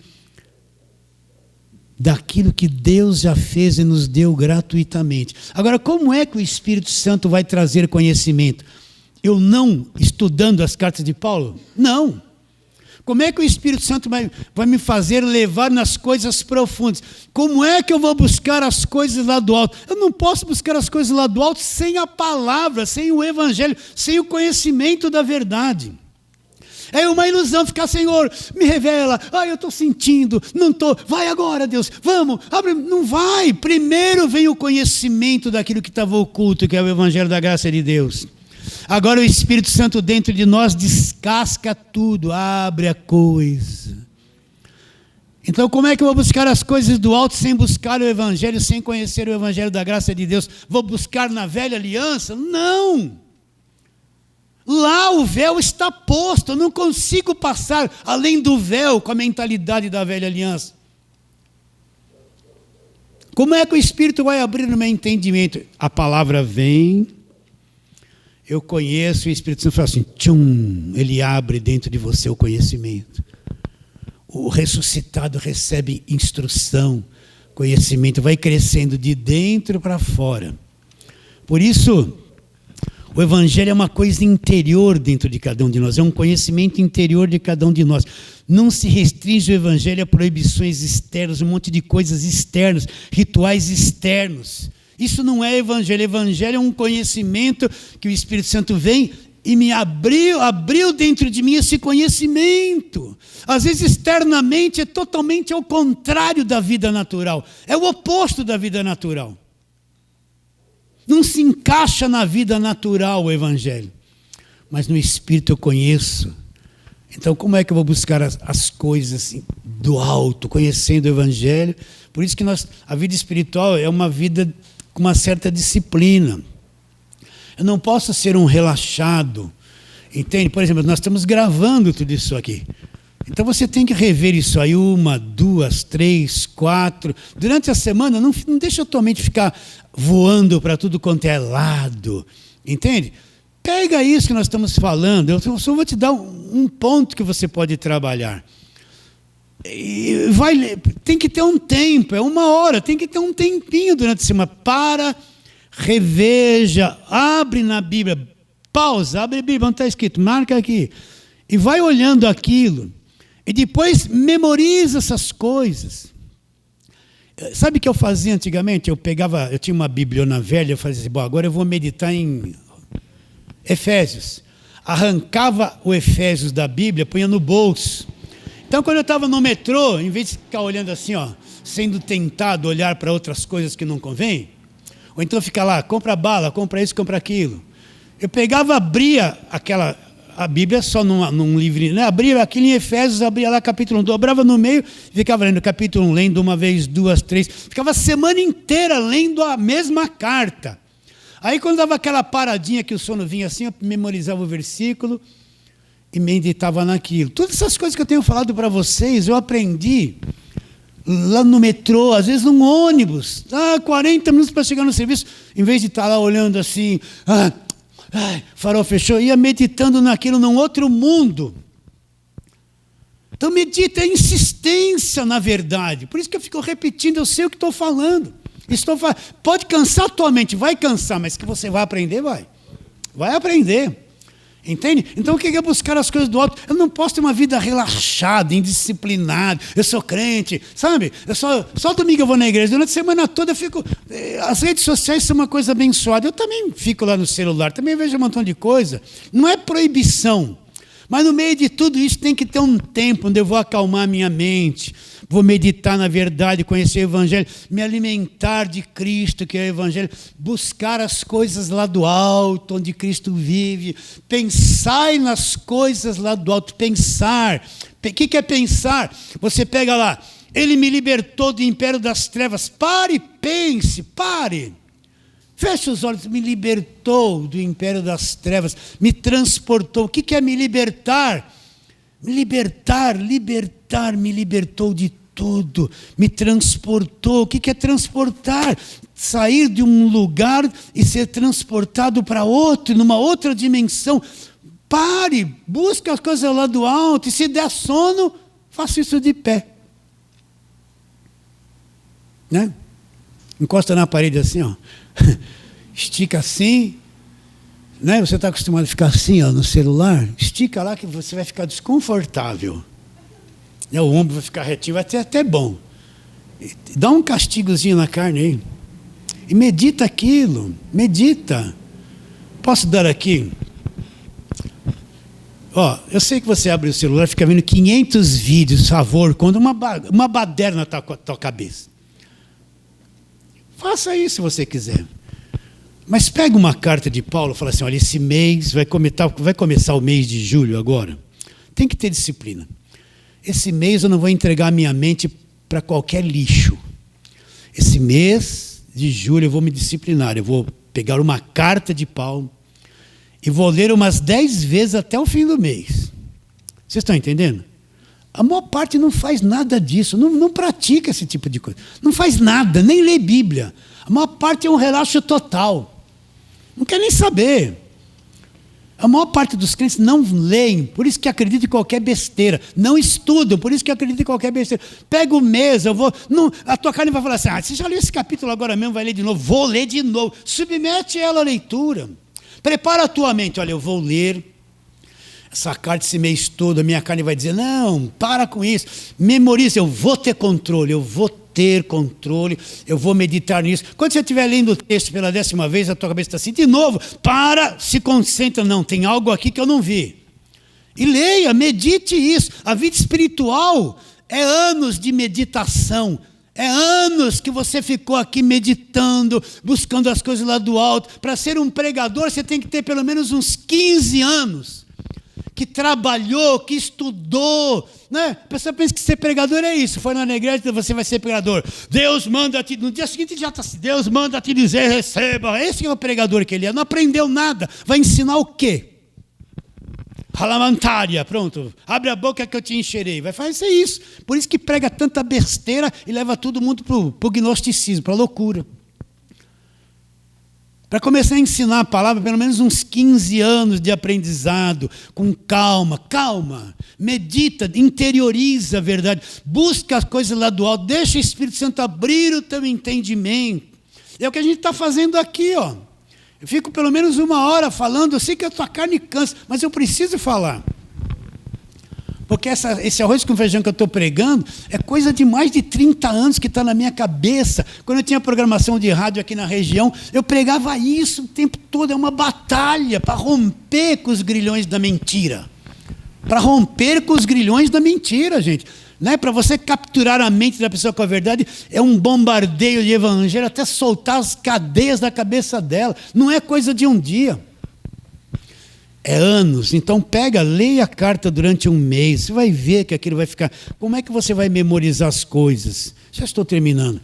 daquilo que Deus já fez e nos deu gratuitamente. Agora, como é que o Espírito Santo vai trazer conhecimento? Eu não estudando as cartas de Paulo? Não. Como é que o Espírito Santo vai me fazer levar nas coisas profundas? Como é que eu vou buscar as coisas lá do alto? Eu não posso buscar as coisas lá do alto sem a palavra, sem o Evangelho, sem o conhecimento da verdade. É uma ilusão ficar, Senhor, me revela. Eu estou sentindo, não estou. Vai agora, Deus, vamos, abre. Não vai. Primeiro vem o conhecimento daquilo que estava oculto, que é o Evangelho da graça de Deus. Agora o Espírito Santo dentro de nós descasca tudo, abre a coisa. Então como é que eu vou buscar as coisas do alto sem buscar o Evangelho, sem conhecer o Evangelho da graça de Deus? Vou buscar na velha aliança? Não! Lá o véu está posto, eu não consigo passar além do véu com a mentalidade da velha aliança. Como é que o Espírito vai abrir no meu entendimento? A palavra vem, eu conheço, o Espírito Santo fala assim, tchum, ele abre dentro de você o conhecimento. O ressuscitado recebe instrução, conhecimento, vai crescendo de dentro para fora. Por isso, o Evangelho é uma coisa interior dentro de cada um de nós, é um conhecimento interior de cada um de nós. Não se restringe o Evangelho a proibições externas, um monte de coisas externas, rituais externos. Isso não é Evangelho. Evangelho é um conhecimento que o Espírito Santo vem e me abriu dentro de mim esse conhecimento. Às vezes externamente é totalmente ao contrário da vida natural, é o oposto da vida natural. Não se encaixa na vida natural o Evangelho, mas no Espírito eu conheço. Então como é que eu vou buscar as coisas assim, do alto, conhecendo o Evangelho? Por isso que a vida espiritual é uma vida com uma certa disciplina. Eu não posso ser um relaxado, entende? Por exemplo, nós estamos gravando tudo isso aqui. Então você tem que rever isso aí 1, 2, 3, 4. Durante a semana, não deixa a tua mente ficar voando para tudo quanto é lado, entende? Pega isso que nós estamos falando, eu só vou te dar um ponto que você pode trabalhar. Tem que ter um tempo, é 1 hora, tem que ter um tempinho durante a semana. Para, reveja, abre na Bíblia, pausa, abre a Bíblia, onde está escrito, marca aqui, e vai olhando aquilo, e depois memoriza essas coisas. Sabe o que eu fazia antigamente? Eu tinha uma bibliona velha, eu fazia assim, bom, agora eu vou meditar em Efésios. Arrancava o Efésios da Bíblia, punha no bolso. Então, quando eu estava no metrô, em vez de ficar olhando assim, ó, sendo tentado olhar para outras coisas que não convém, ou então ficar lá, compra bala, compra isso, compra aquilo. Eu pegava, abria a Bíblia só num livrinho, né? Abria aquilo em Efésios, abria lá capítulo 1, dobrava no meio, ficava lendo capítulo 1, lendo uma vez, duas, três, ficava a semana inteira lendo a mesma carta. Aí quando dava aquela paradinha que o sono vinha assim, eu memorizava o versículo e meditava naquilo. Todas essas coisas que eu tenho falado para vocês, eu aprendi lá no metrô, às vezes num ônibus, 40 minutos para chegar no serviço, em vez de estar lá olhando assim, farol fechou, ia meditando naquilo num outro mundo. Então medita, é insistência na verdade. Por isso que eu fico repetindo, eu sei o que estou falando. Pode cansar a tua mente, vai cansar, mas que você vai aprender, vai aprender. Entende? Então o que é buscar as coisas do alto? Eu não posso ter uma vida relaxada, indisciplinada. Eu sou crente, sabe? Só domingo eu vou na igreja. Durante a semana toda eu fico... As redes sociais são uma coisa abençoada. Eu também fico lá no celular, também vejo um montão de coisa. Não é proibição. Mas no meio de tudo isso tem que ter um tempo onde eu vou acalmar minha mente, vou meditar na verdade, conhecer o Evangelho, me alimentar de Cristo, que é o Evangelho, buscar as coisas lá do alto, onde Cristo vive, pensar nas coisas lá do alto, pensar. O que é pensar? Você pega lá, Ele me libertou do império das trevas. Pare, pense, pare. Feche os olhos, me libertou do império das trevas, me transportou. O que é me libertar? Me libertar, me libertou de tudo, me transportou. O que é transportar? Sair de um lugar e ser transportado para outro, numa outra dimensão. Pare, busque as coisas lá do alto, e se der sono, faça isso de pé. Né? Encosta na parede assim, ó. Estica assim, né? Você está acostumado a ficar assim, ó, no celular, estica lá que você vai ficar desconfortável. O ombro vai ficar retinho, vai ser até bom. Dá um castigozinho na carne aí. E medita aquilo, medita. Posso dar aqui? Ó, eu sei que você abre o celular e fica vendo 500 vídeos, favor, quando uma baderna está com a tua cabeça. Faça isso se você quiser. Mas pega uma carta de Paulo e fala assim, olha, esse mês vai começar o mês de julho agora. Tem que ter disciplina. Esse mês eu não vou entregar a minha mente para qualquer lixo. Esse mês de julho eu vou me disciplinar. Eu vou pegar uma carta de Paulo e vou ler umas 10 vezes até o fim do mês. Vocês estão entendendo? A maior parte não faz nada disso, não pratica esse tipo de coisa. Não faz nada, nem lê Bíblia. A maior parte é um relaxo total. Não quer nem saber. A maior parte dos crentes não leem, por isso que acreditam em qualquer besteira. Não estudam, por isso que acreditam em qualquer besteira. Pega o mês, a tua carne vai falar assim, você já leu esse capítulo agora mesmo, vai ler de novo. Vou ler de novo. Submete ela à leitura. Prepara a tua mente, olha, eu vou ler essa carta esse mês todo, a minha carne vai dizer, não, para com isso, memoriza, eu vou ter controle, eu vou meditar nisso. Quando você estiver lendo o texto pela 10ª vez, a tua cabeça está assim, de novo, para, se concentra, não, tem algo aqui que eu não vi. E leia, medite isso. A vida espiritual é anos de meditação, é anos que você ficou aqui meditando, buscando as coisas lá do alto. Para ser um pregador, você tem que ter pelo menos uns 15 anos. Que trabalhou, que estudou, né? A pessoa pensa que ser pregador é isso. Foi na igreja, você vai ser pregador. Deus manda te... No dia seguinte já está assim, Deus manda te dizer, receba. Esse é o pregador que ele é. Não aprendeu nada. Vai ensinar o quê? Ralamantária, pronto. Abre a boca que eu te encherei. Vai fazer isso. Por isso que prega tanta besteira e leva todo mundo para o gnosticismo, para a loucura. Para começar a ensinar a palavra, pelo menos uns 15 anos de aprendizado, com calma, medita, interioriza a verdade, busca as coisas lá do alto, deixa o Espírito Santo abrir o teu entendimento. É o que a gente está fazendo aqui, ó. Eu fico pelo menos 1 hora falando, eu sei que a tua carne cansa, mas eu preciso falar. Porque esse arroz com feijão que eu estou pregando é coisa de mais de 30 anos que está na minha cabeça. Quando eu tinha programação de rádio aqui na região, eu pregava isso o tempo todo. É uma batalha para romper com os grilhões da mentira. para romper com os grilhões da mentira, gente. Né? Para você capturar a mente da pessoa com a verdade, é um bombardeio de evangelho até soltar as cadeias da cabeça dela. Não é coisa de um dia. É anos. Então pega, leia a carta durante um mês. Você vai ver que aquilo vai ficar... Como é que você vai memorizar as coisas? Já estou terminando.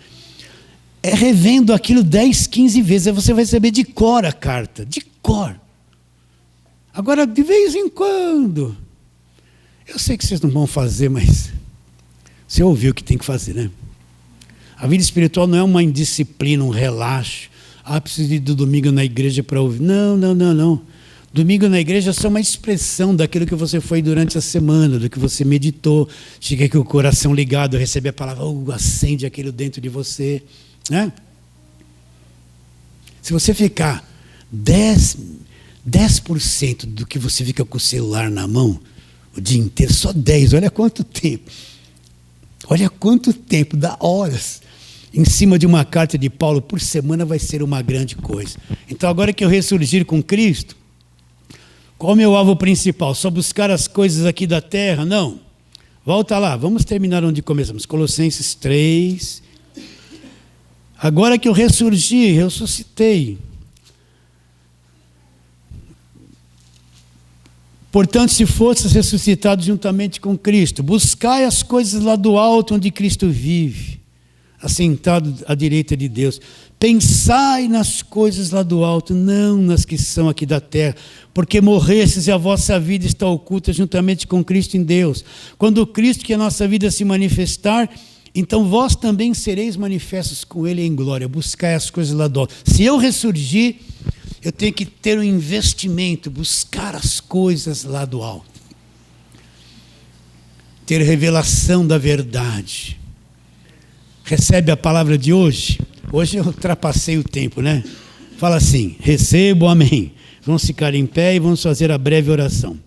É revendo aquilo 10, 15 vezes. Aí você vai saber de cor a carta. De cor. Agora, de vez em quando... Eu sei que vocês não vão fazer, mas... Você ouviu o que tem que fazer, né? A vida espiritual não é uma indisciplina, um relaxo. Preciso ir do domingo na igreja para ouvir. Não. Domingo na igreja é só uma expressão daquilo que você foi durante a semana, do que você meditou. Chega com o coração ligado, recebe a palavra, acende aquilo dentro de você. Né? Se você ficar 10% do que você fica com o celular na mão, o dia inteiro, só 10, olha quanto tempo. Olha quanto tempo, dá horas. Em cima de uma carta de Paulo por semana vai ser uma grande coisa. Então agora que eu ressurgir com Cristo, qual é o meu alvo principal? Só buscar as coisas aqui da terra? Não. Volta lá, vamos terminar onde começamos. Colossenses 3. Agora que eu ressurgi, ressuscitei. Portanto, se fosses ressuscitados juntamente com Cristo, buscai as coisas lá do alto onde Cristo vive, assentado à direita de Deus. Pensai nas coisas lá do alto, não nas que são aqui da terra, porque morrestes e a vossa vida está oculta juntamente com Cristo em Deus. Quando Cristo, que é a nossa vida, se manifestar, então vós também sereis manifestos com Ele em glória. Buscai as coisas lá do alto. Se eu ressurgir, eu tenho que ter um investimento, buscar as coisas lá do alto. Ter revelação da verdade. Recebe a palavra de hoje? Hoje eu ultrapassei o tempo, né? Fala assim, recebo, amém. Vamos ficar em pé e vamos fazer a breve oração.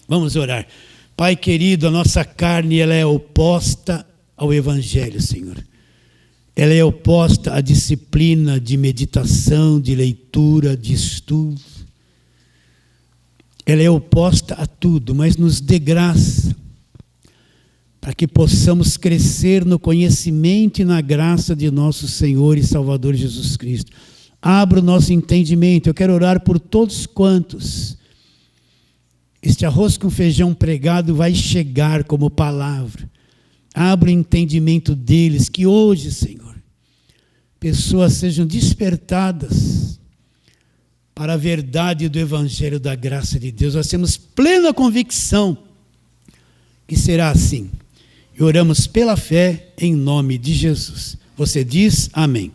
Vamos orar. Pai querido, a nossa carne ela é oposta ao Evangelho, Senhor. Ela é oposta à disciplina de meditação, de leitura, de estudo. Ela é oposta a tudo, mas nos dê graça para que possamos crescer no conhecimento e na graça de nosso Senhor e Salvador Jesus Cristo. Abra o nosso entendimento. Eu quero orar por todos quantos este arroz com feijão pregado vai chegar como palavra. Abra o entendimento deles, que hoje, Senhor, pessoas sejam despertadas para a verdade do Evangelho da graça de Deus. Nós temos plena convicção que será assim. E oramos pela fé em nome de Jesus. Você diz amém.